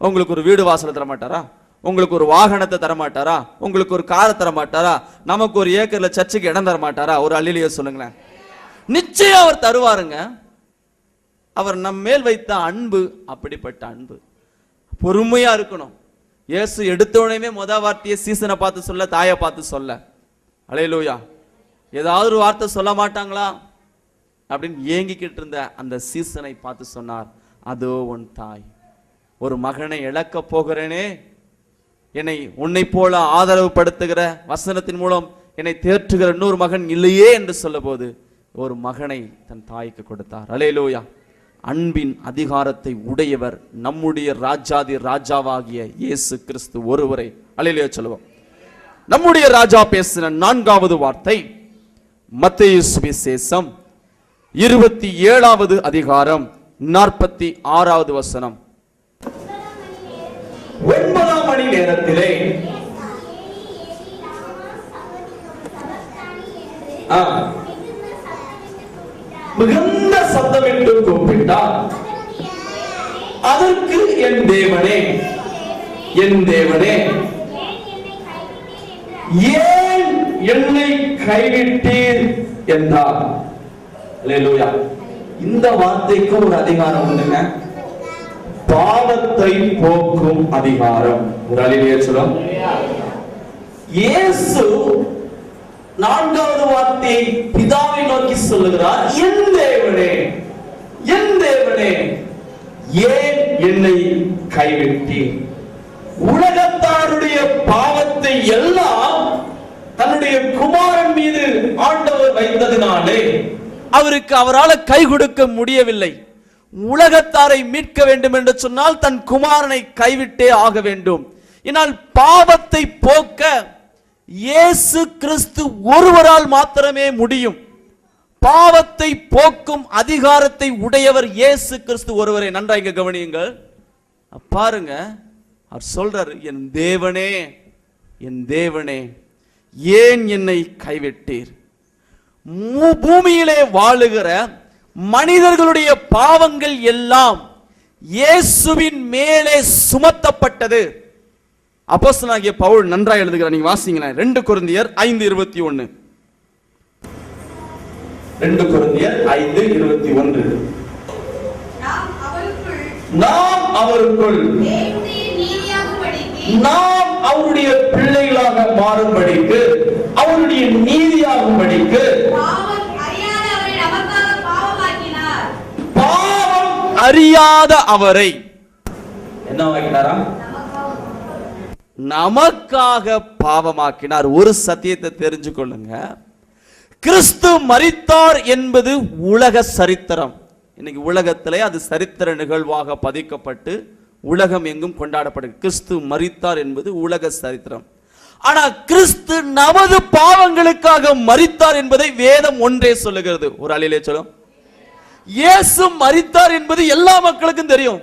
உங்களுக்கு ஒரு வீடு வாசலை தரமாட்டாரா? உங்களுக்கு ஒரு வாகனத்தை தரமாட்டாரா? உங்களுக்கு ஒரு காரை தரமாட்டாரா? நமக்கு ஒரு ஏக்கர்ல சர்ச்சுக்கு இடம் தரமாட்டாரா? ஒரு அல்லேலூயா சொல்லுங்களேன். நிச்சயம் அவர் தருவாருங்க. அவர் நம் மேல் வைத்த அன்பு அப்படிப்பட்ட அன்பு. பொறுமையா இருக்கணும். இயேசு எடுத்த உடனே முதல் வார்த்தையை சீசனை பார்த்து சொல்ல, தாயை பார்த்து சொல்ல. அல்லேலூயா. ஏதாவது ஒரு வார்த்தை சொல்ல மாட்டாங்களா அப்படின்னு ஏங்கிக்கிட்டு இருந்த அந்த சீசனை பார்த்து சொன்னார், அதோ உன் தாய். ஒரு மகனை இழக்க போகிறேனே, என்னை உன்னை போல ஆதரவு படுத்துகிற வசனத்தின் மூலம் என்னை தேற்றுகிற இன்னொரு மகன் இல்லையே என்று சொல்ல போது ஒரு மகனை தன் தாய்க்கு கொடுத்தார். அல்லேலூயா. அன்பின் அதிகாரத்தை உடையவர் நம்முடைய ராஜாதி ராஜாவாகிய இயேசு கிறிஸ்து ஒருவரை. அல்லேலூயா சொல்லுவோம். நம்முடைய ராஜா பேசின 4வது வார்த்தை மத்தேயு சுவிசேஷம் 27வது அதிகாரம் 46வது வசனம். 9ஆம் மணி நேரத்திலே மிகுந்த சத்தமிட்டு கூப்பிட்டார். அதற்கு என் தேவனே, என் தேவனே, ஏன் என்னை கைவிட்டீர் என்றார். அல்லேலூயா. இந்த வார்த்தைக்கு ஒரு அதிகாரம் உண்டுங்க, பாவத்தை போக்கும் அதிகாரம். ஒரு அல்லேலூயா சொல்லுங்க. இயேசு 4வது வார்த்தையை பிதாவை நோக்கி சொல்லுகிறார், என் தேவனே, என் தேவனே, ஏன் என்னை கைவிட்டீர்? உலகத்தாருடைய பாவத்தை எல்லாம் தன்னுடைய குமாரன் மீது ஆண்டவர் வைத்ததினாலே அவருக்கு அவரால் கை கொடுக்க முடியவில்லை. உலகத்தாரை மீட்க வேண்டும் என்று சொன்னால் தன் குமாரனை கைவிட்டே ஆக வேண்டும். இதனால் பாவத்தை போக்க இயேசு கிறிஸ்து ஒருவரால் மாத்திரமே முடியும். பாவத்தை போக்கும் அதிகாரத்தை உடையவர் இயேசு கிறிஸ்து ஒருவரே. நன்றாக கவனியுங்கள். பாருங்க, அவர் சொல்றாரு, என் தேவனே, என் தேவனே, ஏன் என்னை கைவிட்டீர்? பூமியிலே வாழுகிற மனிதர்களுடைய பாவங்கள் எல்லாம் இயேசுவின் மேலே சுமத்தப்பட்டது. அப்போஸ்தலனாகிய பவுல் நன்றாக எழுதுகிறார். நீங்க வாசிங்களேன். 2 கொரிந்தியர் 5:21. 2 கொரிந்தியர் 5:21. நாம் அவருக்குள் நாம் அவருடைய பிள்ளைகளாக மாறும்படிக்கு, அவருடைய நீதியாகும்படிக்கு பாவம் அறியாத அவரை என்ன ஆக்கினாரா? நமக்காக பாவமாக்கினார். ஒரு சத்தியத்தை தெரிஞ்சு கொள்ளுங்க, கிறிஸ்து மரித்தார் என்பது உலக சரித்திரம். இன்னைக்கு உலகத்திலே அது சரித்திர நிகழ்வாக பதிக்கப்பட்டு உலகம் எங்கும் கொண்டாடப்படுது. கிறிஸ்து மரித்தார் என்பது உலக சரித்திரம். ஆனா கிறிஸ்து நமது பாவங்களுக்காக மரித்தார் என்பதை வேதம் ஒன்றே சொல்லுகிறது. ஒரு அலையிலே சொல்லும், இயேசு மரித்தார் என்பது எல்லா மக்களுக்கும் தெரியும்.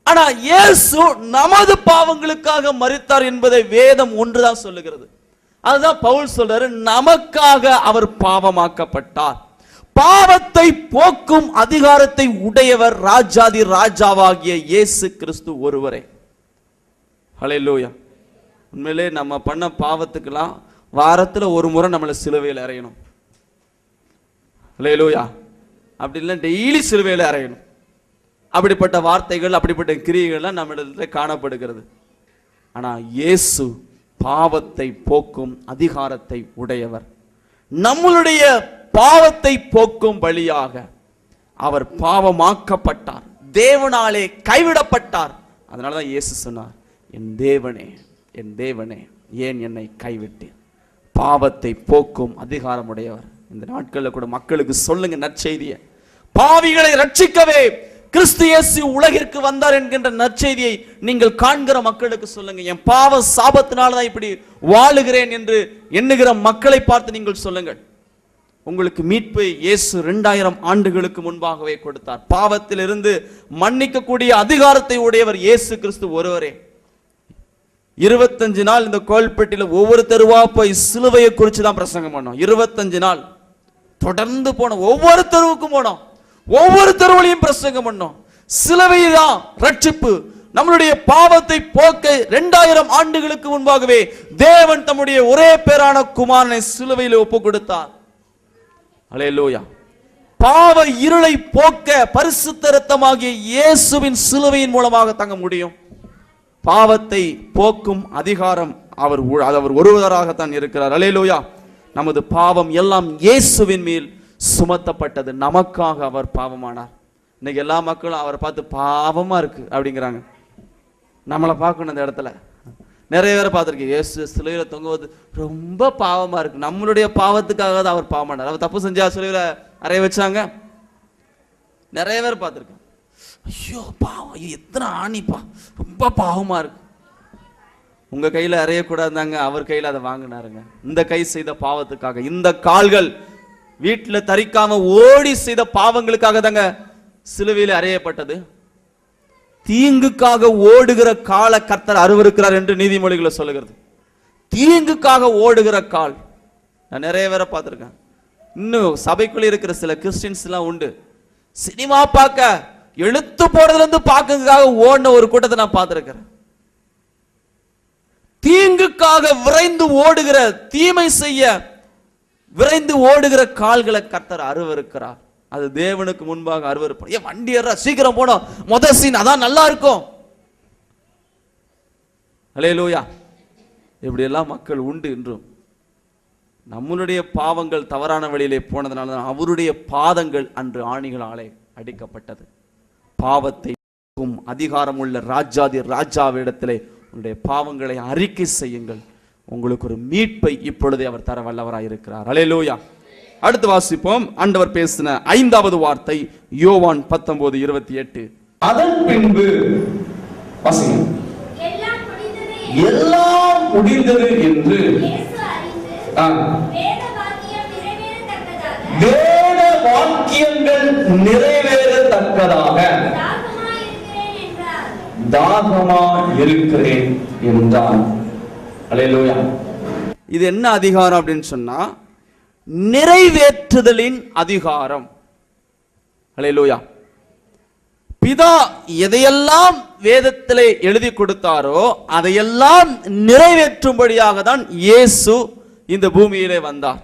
ஆனா இயேசு நமது பாவங்களுக்காக மரித்தார் என்பதை வேதம் ஒன்றுதான் சொல்லுகிறது. அதுதான் பவுல் சொல்றாரு, நமக்காக அவர் பாவமாக்கப்பட்டார். பாவத்தை போக்கும் அதிகாரத்தை உடையவர் ராஜாதி ராஜாவாகிய இயேசு கிறிஸ்து ஒருவரே. ஹல்லேலூயா. உண்மையிலே நம்ம பண்ண பாவத்துக்கெல்லாம் வாரத்துல ஒரு முறை நம்மளை சிலுவையில் அறையணும். ஹல்லேலூயா. அப்படி இல்லை டெய்லி சிலுவையில் அறையணும். அப்படிப்பட்ட வார்த்தைகள், அப்படிப்பட்ட கிரியைகள்லாம் நம்மிடத்துல காணப்படுகிறது. ஆனா இயேசு பாவத்தை போக்கும் அதிகாரத்தை உடையவர். நம்மளுடைய பாவத்தை போக்கும் வழியாக அவர் பாவமாக்கப்பட்டார், தேவனாலே கைவிடப்பட்டார். அதனாலதான் இயேசு சொன்னார், என் தேவனே, என் தேவனே, ஏன் என்னை கைவிட்டீர்? பாவத்தை போக்கும் அதிகாரம் உடையவர். இந்த நாட்களில் கூட மக்களுக்கு சொல்லுங்க நற்செய்தியை. பாவிகளை ரட்சிக்கவே கிறிஸ்து இயேசு உலகிற்கு வந்தார் என்கின்ற நற்செய்தியை நீங்கள் காண்கிற மக்களுக்கு சொல்லுங்க. என் பாவ சாபத்தினால்தான் இப்படி வாழுகிறேன் என்று எண்ணுகிற மக்களை பார்த்து நீங்கள் சொல்லுங்கள். உங்களுக்கு மீட்பை இயேசு 2000 ஆண்டுகளுக்கு முன்பாகவே கொடுத்தார். பாவத்திலிருந்து மன்னிக்கக்கூடிய அதிகாரத்தை உடையவர் இயேசு கிறிஸ்து ஒருவரே. 25 நாள் இந்த கோல்பட்டியில ஒவ்வொரு தெருவா போய் சிலுவையை குறித்து தான் பிரசங்கம் பண்ணோம். 25 நாள் தொடர்ந்து போனோம். ஒவ்வொரு தெருவுக்கும் போனோம், ஒவ்வொரு தெருவிலையும் பிரசங்கம் பண்ணோம். சிலுவை தான் ரட்சிப்பு. நம்மளுடைய பாவத்தை போக்க 2000 ஆண்டுகளுக்கு முன்பாகவே தேவன் தம்முடைய ஒரே பேரான குமாரனை சிலுவையில் ஒப்பு கொடுத்தார். அல்லேலூயா. பாவ இருளை போக்க பரிசுத்த இரத்தமாகிய இயேசுவின் சிலுவையின் மூலமாக தங்க முடியும். பாவத்தை போக்கும் அதிகாரம் அவர் ஒருவராகத்தான் இருக்கிறார். அல்லேலூயா. நமது பாவம் எல்லாம் இயேசுவின் மேல் சுமத்தப்பட்டது. நமக்காக அவர் பாவமானார். இன்னைக்கு எல்லா மக்களும் அவரை பார்த்து பாவமா இருக்கு அப்படிங்கிறாங்க. நம்மளை பார்க்கணும் இந்த இடத்துல. நிறைய பேரை பார்த்துருக்கேன், இயேசு சிலுவையில் தொங்குவது ரொம்ப பாவமா இருக்கு. நம்மளுடைய பாவத்துக்காக தான் அவர் பாவமானார். அவர் தப்பு செஞ்சா சிலுவையில் அறைய வச்சாங்க. நிறைய பேர் பார்த்துருக்கேன், ஐயோ பாவம், எத்தனை ஆணிப்பா, ரொம்ப பாவமா இருக்கு. உங்க கையில அறையக்கூடாதாங்க, அவர் கையில அதை வாங்கினாருங்க. இந்த கை செய்த பாவத்துக்காக, இந்த கால்கள் வீட்டுல தரிக்காம ஓடி செய்த பாவங்களுக்காக தாங்க சிலுவையில் அறையப்பட்டது. தீங்குக்காக ஓடுகிற காலை கர்த்தர் அருவருக்கிறார் என்று நீதிமொழிகளை சொல்லுகிறது. தீங்குக்காக ஓடுகிற கால். நான் நிறைய பேரை பார்த்திருக்கேன். இன்னும் சபைக்குள்ள இருக்கிற சில கிறிஸ்டியன்ஸ் எல்லாம் உண்டு, சினிமா பார்க்க எழுத்து போடுறதுல இருந்து பார்க்கறதுக்காக ஓடின ஒரு கூட்டத்தை நான் பார்த்திருக்கிறேன். தீங்குக்காக விரைந்து ஓடுகிற, தீமை செய்ய விரைந்து ஓடுகிற கால்களை கர்த்தர் அருவருக்கிறார். அது தேவனுக்கு முன்பாக அருவருப்பார். ஏன் வண்டி ஏற சீக்கிரம் போனோம், முதல் சீன் அதான் நல்லா இருக்கும். அல்லேலூயா. இப்படி எல்லாம் மக்கள் உண்டு. இன்றும் நம்மளுடைய பாவங்கள் தவறான வழியிலே போனதுனால அவருடைய பாதங்கள் அன்று ஆணிகளாலே அடிக்கப்பட்டது. பாவத்தை அதிகாரம் உள்ள ராஜாதி ராஜாவிடத்திலே உங்களுடைய பாவங்களை அறிக்கை செய்யுங்கள், உங்களுக்கு ஒரு மீட்பை இப்பொழுதே அவர் தர வல்லவராய் இருக்கிறார். அல்லேலூயா. அடுத்து வாசிப்போம். ஆண்டவர் பேசின 5வது வார்த்தை யோவான் 19:28. அதன் பின்பு எல்லாம் முடிந்தது என்று வேத வாக்கியங்கள் நிறைவேறத்தக்கதாக தாகமா இருக்கிறேன் என்றார். அல்லேலூயா. இது என்ன அதிகாரம் அப்படின்னு சொன்னா, நிறைவேற்றுதலின் அதிகாரம். அல்லேலூயா. பிதா எதையெல்லாம் வேதத்திலே எழுதி கொடுத்தாரோ அதையெல்லாம் நிறைவேற்றும்படியாக தான் இயேசு இந்த பூமியிலே வந்தார்.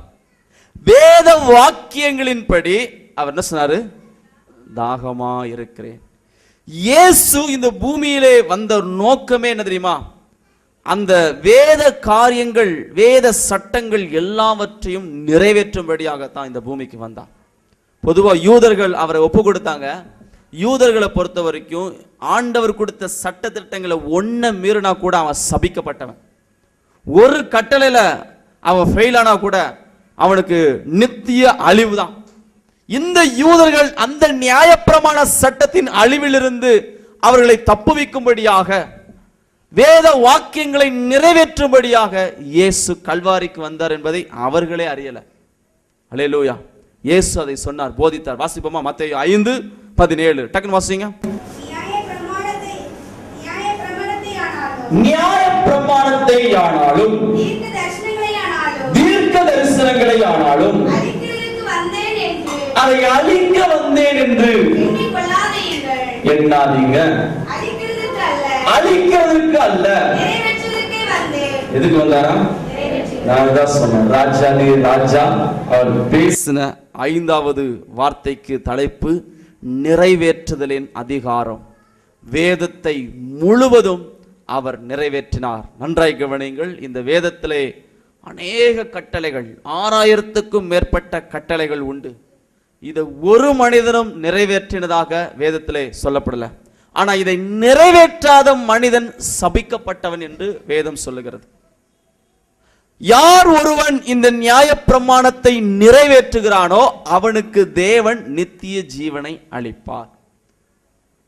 வேத வாக்கியங்களின்படி அவர் என்ன சொன்னாரு? தாகமா இருக்கிறேன். இயேசு இந்த பூமியிலே வந்த நோக்கமே என்ன தெரியுமா? அந்த வேத காரியங்கள், வேத சட்டங்கள் எல்லாவற்றையும் நிறைவேற்றும்படியாகத்தான் இந்த பூமிக்கு வந்தார். பொதுவா யூதர்கள் அவரை ஒப்பு கொடுத்தாங்க. யூதர்களை பொறுத்த வரைக்கும் ஆண்டவர் கொடுத்த சட்ட திட்டங்களை ஒன்ன மீறினா கூட அவன் சபிக்கப்பட்டவன். ஒரு கட்டளையில அவன் ஃபெயில் ஆனா கூட அவனுக்கு நித்திய அழிவு தான். இந்த யூதர்கள் அந்த நியாயப்பிரமாண சட்டத்தின் அழிவிலிருந்து அவர்களை தப்புவிக்கும்படியாக, வேத வாக்கியங்களை நிறைவேற்றும்படியாக இயேசு கல்வாரிக்கு வந்தார் என்பதை அவர்களே அறியல. அல்லேலூயா. இயேசு அதை சொன்னார், போதித்தார். வாசிப்போமா? மத்தேயு 5:17. டக்குன்னு வாசிங்க. நியாய பிரமாணத்தை ஆனாலும் தீர்க்க தரிசனங்களை ஆனாலும் அதை அழிக்க வந்தேன் என்று எண்ணாதீங்க. அழிக்கிறதுக்கு அல்ல. எதுக்கு வந்தாரா? நான் தான் சொன்னேன், ராஜாதி ராஜா. அவர் பேசின 5வது வார்த்தைக்கு தலைப்பு நிறைவேற்றுதலின் அதிகாரம். வேதத்தை முழுவதும் அவர் நிறைவேற்றினார். நன்றாய் கவனியுங்கள். இந்த வேதத்திலே அநேக கட்டளைகள், 6000க்கும் மேற்பட்ட கட்டளைகள் உண்டு. இதை ஒரு மனிதனும் நிறைவேற்றினதாக வேதத்திலே சொல்லப்படல. ஆனா இதை நிறைவேற்றாத மனிதன் சபிக்கப்பட்டவன் என்று வேதம் சொல்லுகிறது. யார் ஒருவன் இந்த நியாய பிரமாணத்தை நிறைவேற்றுகிறானோ அவனுக்கு தேவன் நித்திய ஜீவனை அளிப்பார்.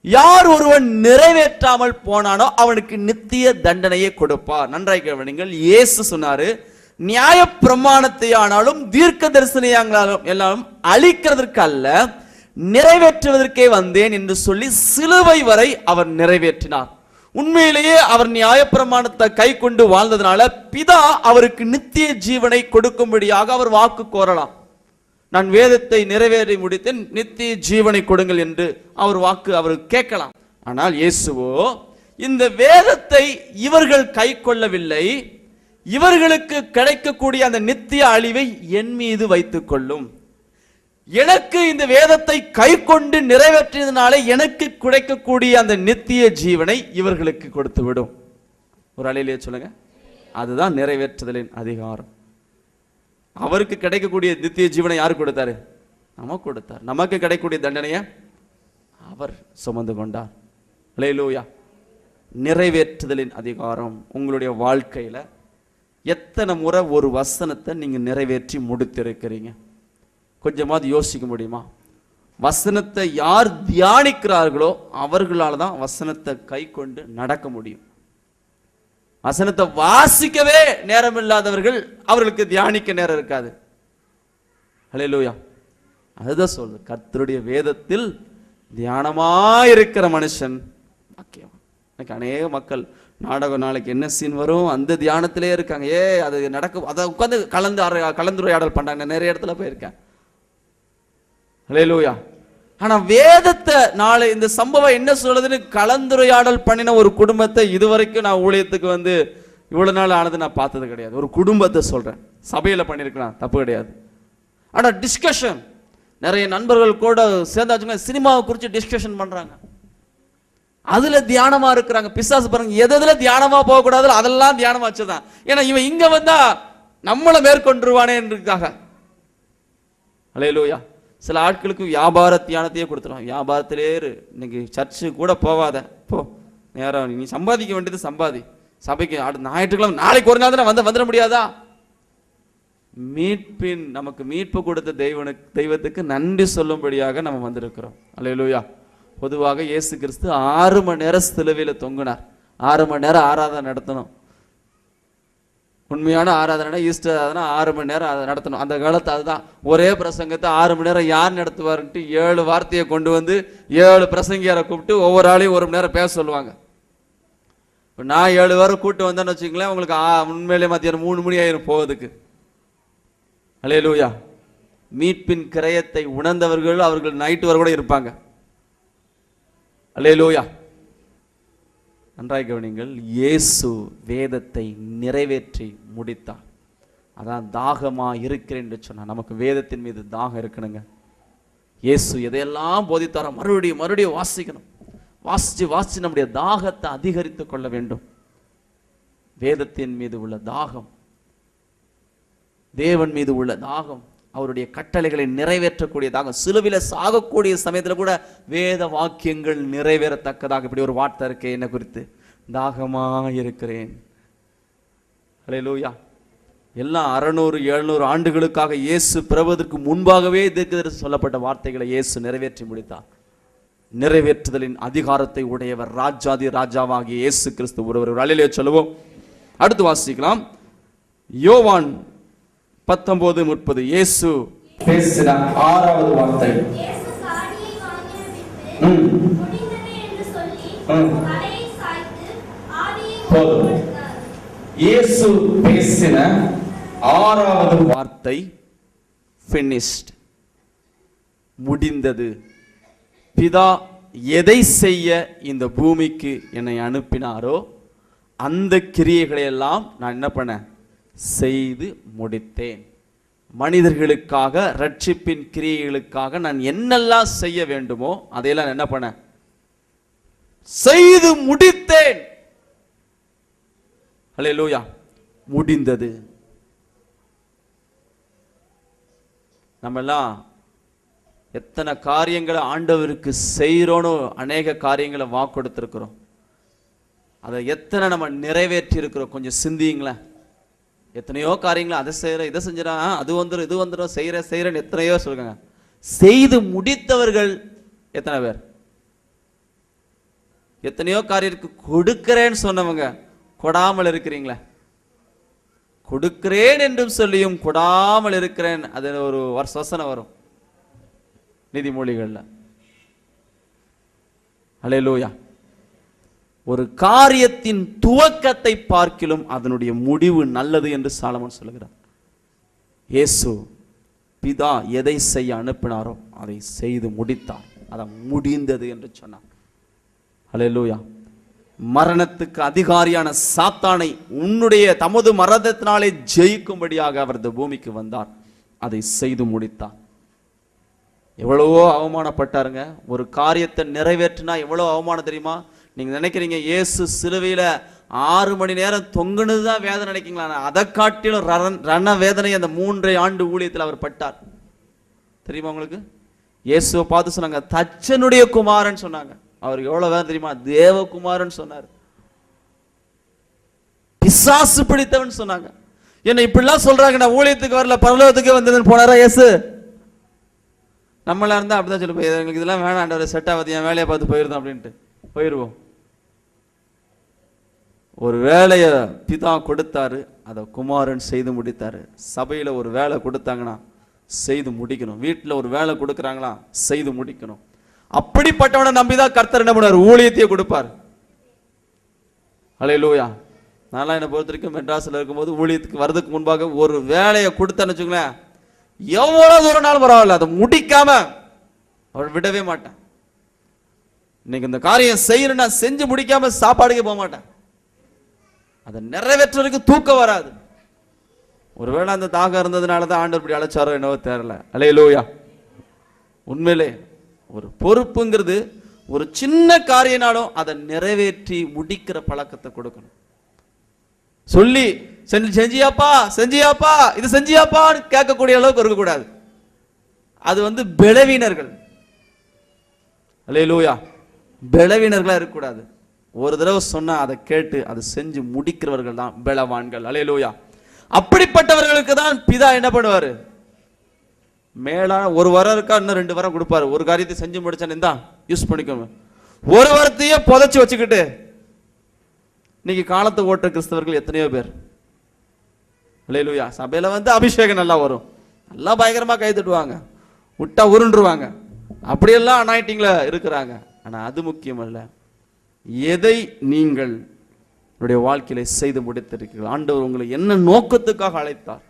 யார் ஒருவன் நிறைவேற்றாமல் போனானோ அவனுக்கு நித்திய தண்டனையை கொடுப்பார். நன்றாய் கவனிங்கள். இயேசு சொன்னாரு, நியாய பிரமாணத்தை ஆனாலும் தீர்க்க தரிசனம் எல்லாம் அழிக்கிறதற்கு அல்ல, நிறைவேற்றுவதற்கே வந்தேன் என்று சொல்லி சிலுவை வரை அவர் நிறைவேற்றினார். உண்மையிலேயே அவர் நியாயப்பிரமாணத்தை கை கொண்டு வாழ்ந்ததுனால பிதா அவருக்கு நித்திய ஜீவனை கொடுக்கும்படியாக அவர் வாக்கு கோரலாம். நான் வேதத்தை நிறைவேறி முடித்தேன், நித்திய ஜீவனை கொடுங்கள் என்று அவர் வாக்கு அவர் கேட்கலாம். ஆனால் இயேசுவோ இந்த வேதத்தை இவர்கள் கை கொள்ளவில்லை, இவர்களுக்கு கிடைக்கக்கூடிய அந்த நித்திய அழிவை என் மீது வைத்துக் கொள்ளும். எனக்கு இந்த வேதத்தை கை கொண்டு நிறைவேற்றியதனால எனக்கு கிடைக்கக்கூடிய அந்த நித்திய ஜீவனை இவர்களுக்கு கொடுத்து விடும். ஒரு அலையிலே சொல்லுங்க. அதுதான் நிறைவேற்றுதலின் அதிகாரம். அவருக்கு கிடைக்கக்கூடிய நித்திய ஜீவனை யாரு கொடுத்தாரு? நமக்கு கொடுத்தார். நமக்கு கிடைக்கக்கூடிய தண்டனையை அவர் சுமந்து கொண்டார். அல்லேலூயா. நிறைவேற்றுதலின் அதிகாரம். உங்களுடைய வாழ்க்கையில எத்தனை முறை ஒரு வசனத்தை நீங்க நிறைவேற்றி முடித்திருக்கிறீங்க? கொஞ்சமாவது யோசிக்க முடியுமா? வசனத்தை யார் தியானிக்கிறார்களோ அவர்களால் தான் வசனத்தை கை கொண்டு நடக்க முடியும். வசனத்தை வாசிக்கவே நேரம் இல்லாதவர்கள், அவர்களுக்கு தியானிக்க நேரம் இருக்காது. ஹல்லேலூயா. அதுதான் சொல்லு, கர்த்தருடைய வேதத்தில் தியானமாயிருக்கிற மனுஷன் பாக்கியம். எனக்கு அநேக மக்கள் நாடகம் நாளைக்கு என்ன சீன் வரும் அந்த தியானத்திலே இருக்காங்க. அது நடக்கும், அதை உட்காந்து கலந்துரையாடல் பண்றாங்க. நிறைய இடத்துல போயிருக்கேன். ஹல்லேலூயா. ஆனா வேதத்தை நாளை இந்த சம்பவம் என்ன சொல்லுதுன்னு கலந்துரையாடல் பண்ணின ஒரு குடும்பத்தை இதுவரைக்கும் நான் ஊழியத்துக்கு வந்து இவ்வளவு நாள் ஆனது நான் பார்த்தது கிடையாது. ஒரு குடும்பத்தை சொல்றேன், சபையில பண்ணிருக்கலாம், தப்பு கிடையாது. ஆனா டிஸ்கஷன், நிறைய நண்பர்கள் கூட சேர்ந்தாச்சுங்க சினிமாவை குறித்து டிஸ்கஷன் பண்றாங்க, அதுல தியானமா இருக்கிறாங்க. பிசாசு பாருங்க, எதுல தியானமா போகக்கூடாது அதெல்லாம் தியானமா வச்சுதான். ஏன்னா இவன் இங்க வந்தா நம்மளை மேற்கொண்டுருவானே என்றுக்காக. ஹல்லேலூயா. சில ஆட்களுக்கு வியாபார தியானத்தையே கொடுத்துருவான். வியாபாரத்திலே இன்னைக்கு சர்ச்சு கூட போவாத, போ நேரம், நீ சம்பாதிக்க வேண்டியது சம்பாதி, சபைக்கு ஞாயிற்றுக்கிழமை நாளைக்கு ஒரு நாள் தான் வந்துட முடியாதா? மீட்பின் நமக்கு மீட்பு கொடுத்த தெய்வத்துக்கு நன்றி சொல்லும்படியாக நம்ம வந்திருக்கிறோம். அல்லேலூயா. பொதுவாக இயேசு கிறிஸ்து 6 மணி நேரம் சிலுவையில தொங்கினார். 6 மணி நேரம் ஆராதனை நடத்தணும். உண்மையான ஆராதனை ஈஸ்டர் ஆராதனை 6 மணி நேரம் அதை நடத்தணும். அந்த காலத்து அதுதான். ஒரே பிரசங்கத்தை 6 மணி நேரம் யார் நடத்துவாருன்ட்டு 7 வார்த்தையை கொண்டு வந்து 7 பிரசங்கியாரை கூப்பிட்டு ஒவ்வொரு ஆளையும் 1 மணி நேரம் பேச சொல்லுவாங்க. இப்போ நான் 7 பேரை கூப்பிட்டு வந்தேன்னு வச்சுங்களேன், உங்களுக்கு உண்மையிலே மத்தியானம் 3 மணி ஆயிரும் போவதுக்கு. அல்லேலூயா. மீட்பின் கிரயத்தை உணர்ந்தவர்கள் அவர்கள் நைட்டு வரை கூட இருப்பாங்க. அல்லேலூயா. நன்றாய் கவனிங்கள், இயேசு வேதத்தை நிறைவேற்றி முடித்தார். அதான் தாகமா இருக்கிறேன் என்று சொன்னா, நமக்கு வேதத்தின் மீது தாகம் இருக்கணுங்க. இயேசு எதையெல்லாம் போதித்தாரோ மறுபடியும் வாசிக்கணும். வாசிச்சு நம்முடைய தாகத்தை அதிகரித்து கொள்ள வேண்டும். வேதத்தின் மீது உள்ள தாகம், தேவன் மீது உள்ள தாகம், அவருடைய கட்டளைகளை நிறைவேற்றக்கூடிய தாகம். சிலுவையில சாகக்கூடிய சமயத்துல கூட வேத வாக்கியங்கள் நிறைவேறத்தக்கதாக இப்படி ஒரு வார்த்தை இருக்கு என்ன குறித்து, தாகமா இருக்கிறேன். அல்லேலூயா. எல்லாம் 600-700 ஆண்டுகளுக்காக இயேசு பிறவதற்கு முன்பாகவே இதற்கு சொல்லப்பட்ட வார்த்தைகளை இயேசு நிறைவேற்றி முடித்தார். நிறைவேற்றுதலின் அதிகாரத்தை உடையவர் ராஜாதி ராஜாவாகிய இயேசு கிறிஸ்து ஒருவர். அல்லேலூயா சொல்லுவோம். அடுத்து வாசிக்கலாம். யோவான் 19:30. இயேசு பேசின 6வது வார்த்தை. இயேசு பேசின 6வது வார்த்தை finished, முடிந்தது. பிதா எதை செய்ய இந்த பூமிக்கு என்னை அனுப்பினாரோ அந்த கிரியைகளை எல்லாம் நான் என்ன பண்ணேன், செய்து முடித்தேன். மனிதர்களுக்காக, ரட்சிப்பின் கிரியைகளுக்காக நான் என்னெல்லாம் செய்ய வேண்டுமோ அதையெல்லாம் என்ன பண்ண, செய்து முடித்தேன். அல்லேலூயா. முடிந்தது. நம்ம எல்லாம் எத்தனை காரியங்களை ஆண்டவருக்கு செய்யறோன்னு அநேக காரியங்களை வாக்கு கொடுத்திருக்கிறோம். அதை எத்தனை நம்ம நிறைவேற்றி இருக்கிறோம் கொஞ்சம் சிந்திங்களேன். எத்தனையோ காரியங்களை அதை செய்யற, இதை செஞ்சிடா, அது வந்துடும், இது வந்துடும், செய்யறேன்னு எத்தனையோ சொல்லுங்க. செய்து முடித்தவர்கள் எத்தனை பேர்? எத்தனையோ காரியத்துக்கு கொடுக்கிறேன்னு சொன்னவங்க கொடாமல் இருக்கிறீங்களே. கொடுக்கிறேன் என்றும் சொல்லியும் கொடாமல் இருக்கிறேன், அது ஒரு வசனம் வரும் நீதிமொழிகள்ல. அல்லேலூயா. ஒரு காரியத்தின் துவக்கத்தை பார்க்கிலும் அதனுடைய முடிவு நல்லது என்று சாலமோன் சொல்லுகிறார். இயேசு பிதா எதை செய்ய அனுப்பினாரோ அதை செய்து முடித்தார். அதை முடிந்தது என்று சொன்னார். அல்லேலூயா. மரணத்துக்கு அதிகாரியான சாத்தானை தமது மரணத்தினாலே ஜெயிக்கும்படியாக அவர் இந்த பூமிக்கு வந்தார். அதை செய்து முடித்தார். எவ்வளவோ அவமானப்பட்டாருங்க. ஒரு காரியத்தை நிறைவேற்றினா எவ்வளவு அவமானம் தெரியுமா? நீங்க நினைக்கிறீங்க இயேசு சிலுவையில 6 மணி நேரம் தொங்குனதுதான் வேதனை நினைக்கிறீங்களா? அதை காட்டிலும் ரண வேதனை அந்த 3 ஆண்டு ஊழியத்தில் அவர் பட்டார். தெரியுமா உங்களுக்கு? இயேசுவை பார்த்து சொன்னாங்க தச்சனுடைய குமாரன் சொன்னாங்க. அவர் எவ்வளவு வேதனை தெரியுமா? தேவகுமாரன் சொன்னார். பிசாசு பிடித்தவன் சொன்னாங்க. என்ன இப்படிலாம் சொல்றாங்க, நான் ஊழியத்துக்கு வரல பரலோகத்துக்கு வந்ததுன்னு போனாரா இயேசு? நம்மளா இருந்தா அப்படிதான் சொல்லி போய் எங்களுக்கு இதெல்லாம் வேணாம், செட் ஆகாது, என் வேலையை பார்த்து போயிருந்தோம் அப்படின்ட்டு போயிடுவோம். ஒரு வேலையை பிதா கொடுத்தாரு, அதை குமாரன் செய்து முடித்தாரு. சபையில் ஒரு வேலை கொடுத்தாங்கன்னா செய்து முடிக்கணும். வீட்டில் ஒரு வேலை கொடுக்குறாங்களா செய்து முடிக்கணும். அப்படிப்பட்டவனை நம்பிதான் கர்த்தர் என்ன பண்ணுவார், ஊழியத்தையே கொடுப்பார். அல்லேலூயா. நான்லாம் என்னை பொறுத்த வரைக்கும் மெட்ராஸில் இருக்கும்போது ஊழியத்துக்கு வர்றதுக்கு முன்பாக ஒரு வேலையை கொடுத்தேன்னு வச்சுங்களேன், எவ்வளோ தூரம்னாலும் பரவாயில்ல, அதை முடிக்காம அவள் விடவே மாட்டேன். இன்னைக்கு இந்த காரியம் செய்யணும்னா செஞ்சு முடிக்காம சாப்பாடுக்கே போக மாட்டேன். அதை நிறைவேற்ற வரைக்கும் தூக்கம் வராது. ஒருவேளை அந்த தாகம் இருந்ததுனால தான் ஆண்டவர் இப்படி அழைச்சாரோ என்னவோ தெரியல. அல்லேலூயா. உண்மையிலே ஒரு பொறுப்புங்கிறது ஒரு சின்ன காரியனாலும் அதை நிறைவேற்றி முடிக்கிற பழக்கத்தை கொடுக்கணும். சொல்லி செஞ்சியாப்பா செஞ்சியாப்பா இது செஞ்சியாப்பான்னு கேட்கக்கூடிய அளவுக்கு இருக்கக்கூடாது. அது பலவீனர்கள். அல்லேலூயா. பலவீனர்களா இருக்கக்கூடாது. ஒரு தடவை சொன்னா அதை கேட்டு அதை செஞ்சு முடிக்கிறவர்கள் தான் பலவான்கள். அல்லேலூயா. அப்படிப்பட்டவர்களுக்கு தான் பிதா என்ன பண்ணுவாரு, மேலா ஒரு வாரம் இருக்கா இன்னும் 2 வாரம் கொடுப்பாரு. ஒரு காரியத்தை செஞ்சு முடிச்சான், இந்தா யூஸ் பண்ணிக்கோங்க. ஒரு வாரத்தையே புதைச்சு வச்சுக்கிட்டு இன்னைக்கு காலத்தை ஓட்டுற கிறிஸ்தவர்கள் எத்தனையோ பேர். அல்லேலூயா. சபையில அபிஷேகம் நல்லா வரும், நல்லா பயங்கரமா கை தட்டுவாங்க, விட்டா உருண்டுருவாங்க, அப்படியெல்லாம் அனாயிட்டிங்ல இருக்கிறாங்க. ஆனா அது முக்கியம் அல்ல. எதை நீங்கள் வாழ்க்கையில செய்து முடித்திருக்கிறீர்கள், ஆண்டவர் உங்களை என்ன நோக்கத்துக்காக அழைத்தார்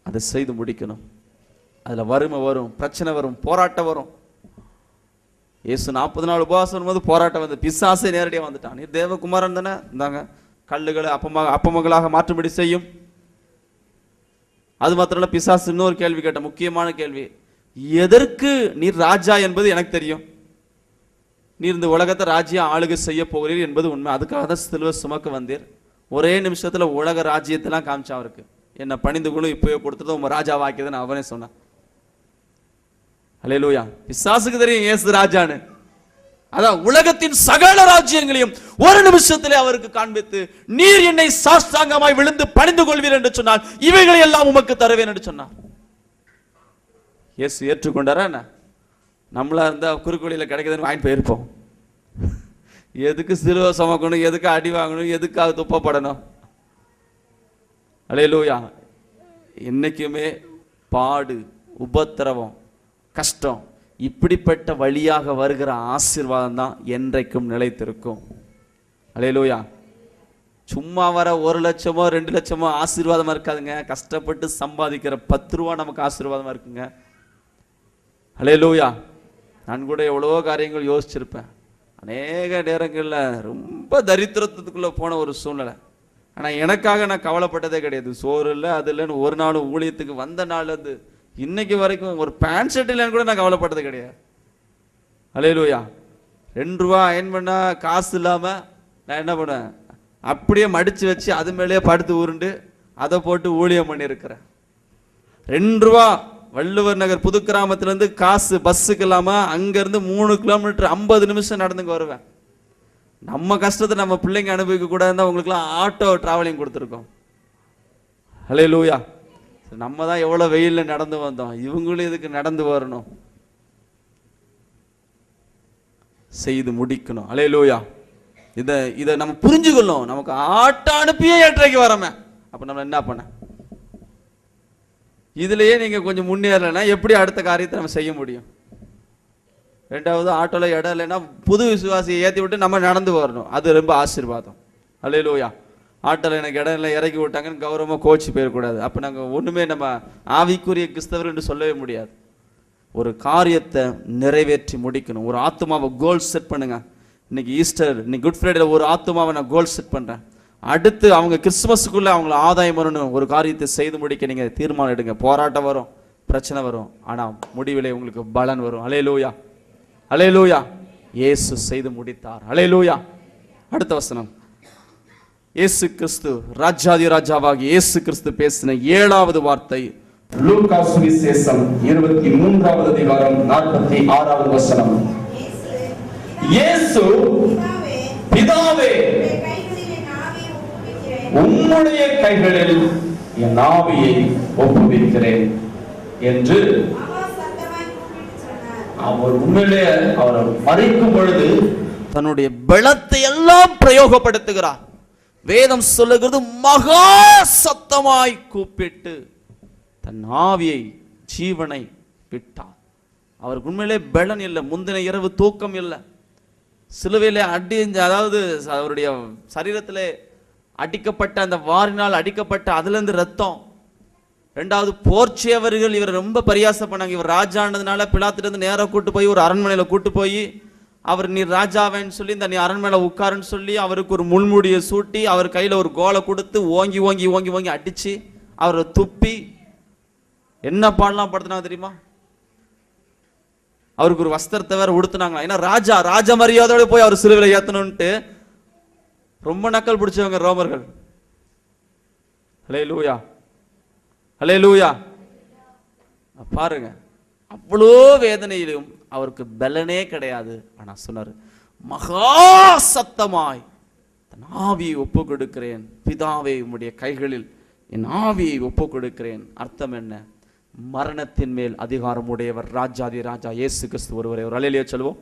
அதை செய்து முடிக்கணும். அதுல வறுமை வரும், பிரச்சனை வரும், போராட்டம் வரும். இயேசு 40 நாள் உபவாசம் வரும்போது போராட்டம் பிசாசே நேரடியாக வந்துட்டான். நீ தேவகுமாரன் தானே, இந்தாங்க கல்லுகளை அப்பமங்களாக மாற்றும்படி செய்யும். அது மாத்திரம் பிசாசு இன்னொரு கேள்வி கேட்ட, முக்கியமான கேள்வி, எதற்கு நீர் ராஜா என்பது எனக்கு தெரியும், நீர் இந்த உலகத்தை ராஜ்யம் ஆளுகை செய்ய போகிறீர் என்பது உண்மை, அதுக்காக தான் சிலுவை சுமக்க வந்தீர். ஒரே நிமிஷத்துல உலக ராஜ்யத்தெல்லாம் காமிச்சா அவருக்கு, என்ன பணிந்து கொள்ளும் இப்போயே கொடுத்தது உங்க ராஜா வாக்கியதுன்னு அவனே சொன்னான். அல்லேலூயா. பிசாசுக்கு தெரியும் இயேசு ராஜான்னு. அதான் உலகத்தின் சகல ராஜ்யங்களையும் ஒரு நிமிஷத்திலே அவருக்கு காண்பித்து, நீர் என்னை சாஷ்டாங்கமாய் விழுந்து பணிந்து கொள்வீர் என்று சொன்னால் இவைகளை எல்லாம் உமக்கு தருவேன் என்று சொன்னார். இயேசு ஏற்றுக்கொண்டாரா? என்ன நம்மளா இருந்தா குறுக்கு வழியில கிடைக்குதுன்னு வாங்கிட்டு போயிருப்போம். எதுக்கு சிலுவை சுமக்கணும், எதுக்கு அடி வாங்கணும், எதுக்காக துப்பப்படணும்? அல்லேலூயா. இன்னைக்குமே பாடு, உபத்திரவம், கஷ்டம், இப்படிப்பட்ட வழியாக வருகிற ஆசீர்வாதம் தான் என்றைக்கும் நிலைத்திருக்கும். அல்லேலூயா. சும்மா வர 1 லட்சமோ 2 லட்சமோ ஆசீர்வாதமா இருக்காதுங்க. கஷ்டப்பட்டு சம்பாதிக்கிற 10 ரூபா நமக்கு ஆசீர்வாதமா இருக்குங்க. அல்லேலூயா. நான் கூட எவ்வளவோ காரியங்கள் யோசிச்சிருப்பேன். அநேக நேரங்களில் ரொம்ப தரித்திரத்துக்குள்ள போன ஒரு சூழ்நிலை. ஆனால் எனக்காக நான் கவலைப்பட்டதே கிடையாது. சோறு இல்லை அது இல்லைன்னு ஒரு நாள் ஊழியத்துக்கு வந்த நாள் அது இன்னைக்கு வரைக்கும் ஒரு பேண்ட் ஷர்ட் இல்லைன்னு கூட நான் கவலைப்பட்டது கிடையாது. அல்லேலூயா. 2 ரூபா அயன் பண்ணா காசு இல்லாமல் நான் என்ன பண்ணேன், அப்படியே மடித்து வச்சு அது மேலேயே படுத்து உருண்டு அதை போட்டு ஊழியம் பண்ணியிருக்கிறேன். 2 ரூபா வள்ளுவர் நகர் புது கிராமத்திலேருந்து காசு பஸ்ஸுக்கு இல்லாமல் அங்கேருந்து 3 கிலோமீட்டர் 50 நிமிஷம் நடந்துங்க வருவேன். நம்ம கஷ்டத்தை நம்ம பிள்ளைங்க அனுபவிக்க கூடாதுன்னு உங்களுக்குலாம் ஆட்டோ டிராவலிங் கொடுத்துருக்கோம். அல்லேலூயா. நம்ம தான் எவ்வளோ வெயிலில் நடந்து வந்தோம், இவங்களும் இதுக்கு நடந்து வரணும், செய்து முடிக்கணும். அல்லேலூயா. இதை நம்ம புரிஞ்சுக்கணும். நமக்கு ஆட்டோ அனுப்பியே ஏற்றைக்கு வரமே, அப்போ நம்ம என்ன பண்ண, இதுலயே நீங்க கொஞ்சம் முன்னேறலைன்னா எப்படி அடுத்த காரியத்தை நம்ம செய்ய முடியும்? 2வது ஆட்டோல இடம் இல்லைன்னா புது விசுவாசியை ஏற்றி விட்டு நம்ம நடந்து வரணும். அது ரொம்ப ஆசீர்வாதம். அல்லேலூயா. ஆட்டோல எனக்கு இடம் இல்லை இறக்கி விட்டாங்கன்னு கௌரவமாக கோச்சு போயிடக்கூடாது. அப்போ நாங்கள் ஒன்றுமே நம்ம ஆவிக்குரிய கிறிஸ்தவர் என்று சொல்லவே முடியாது. ஒரு காரியத்தை நிறைவேற்றி முடிக்கணும். ஒரு ஆத்மாவை கோல் செட் பண்ணுங்க. இன்னைக்கு ஈஸ்டர், இன்னைக்கு குட் ஃப்ரைடே, ஒரு ஆத்மாவை நான் கோல் செட் பண்ணுறேன். அடுத்து அவங்க கிறிஸ்துமஸுக்குள்ள அவங்கள ஆதாயம் வரணும். ஒரு காரியத்தை செய்து முடிக்க நீங்க தீர்மானம் எடுங்க. போராட்டம் வரும், பிரச்சனை வரும், ஆனா முடிவிலே உங்களுக்கு பலன் வரும். அல்லேலூயா. அல்லேலூயா. இயேசு செய்து முடித்தார். அல்லேலூயா. அடுத்த வசனம், இயேசு கிறிஸ்து ராஜாதி ராஜாவாகி இயேசு கிறிஸ்து பேசின 7வது வார்த்தை லூக்கா சுவிசேஷம் 23வது அதிகாரம் 46வது வசனம். இயேசு, பிதாவே உம்முடைய கைகளில் என் ஆவியை ஒப்புவிக்கிறேன் என்று அவர் உண்மையிலே அவர் மறிக்கும் பொழுது தன்னுடைய பலத்தை எல்லாம் பிரயோகப்படுத்துகிறார். வேதம் சொல்லுகிறது மகா சத்தமாய் கூப்பிட்டு தன் ஆவியை ஜீவனை விட்டார். அவருக்கு உண்மையிலே பலன் இல்லை, முந்தின இரவு தூக்கம் இல்லை, சிலுவையிலே அதாவது அவருடைய சரீரத்திலே அடிக்கப்பட்ட அந்த வாரினால் அடிக்கப்பட்ட அதிலிருந்து ரத்தம். ரெண்டாவது போர்ச்சியவர்கள் இவர் ரொம்ப பரியாசம் பண்ணாங்க. இவர் ராஜானதுனால பிலாத்திலிருந்து நேராக கூட்டு போய் ஒரு அரண்மனையில் கூட்டு போய் அவர் நீ ராஜாவேன்னு சொல்லி இந்த நீ அரண்மனையில் உட்காருன்னு சொல்லி அவருக்கு ஒரு முள்முடியை சூட்டி அவர் கையில் ஒரு கோலை கொடுத்து ஓங்கி ஓங்கி ஓங்கி ஓங்கி அடிச்சு அவரை துப்பி என்ன பாடலாம் படுத்தினாங்க தெரியுமா? அவருக்கு ஒரு வஸ்திரத்தை வேற உடுத்துனாங்களா. ஏன்னா ராஜ மரியாதையோட போய் அவர் சிலுவையில் ஏத்தணும்ட்டு ரொம்ப நக்கல் பிடிச்சவங்க ரோமர்கள். ஹல்லேலூயா, ஹல்லேலூயா. பாருங்க, அவ்வளோ வேதனையிலும் அவருக்கு பலனே கிடையாது. ஆனா சொன்னார், மகா சத்தமாய் தன் ஆவியை ஒப்பு கொடுக்கிறேன், பிதாவே உம்முடைய கைகளில் என் ஆவியை ஒப்பு கொடுக்கிறேன். அர்த்தம் என்ன? மரணத்தின் மேல் அதிகாரம் உடையவர் ராஜாதி ராஜா இயேசு கிறிஸ்து ஒருவரே. ஒரு அல்லேலூயா சொல்லுவோம்.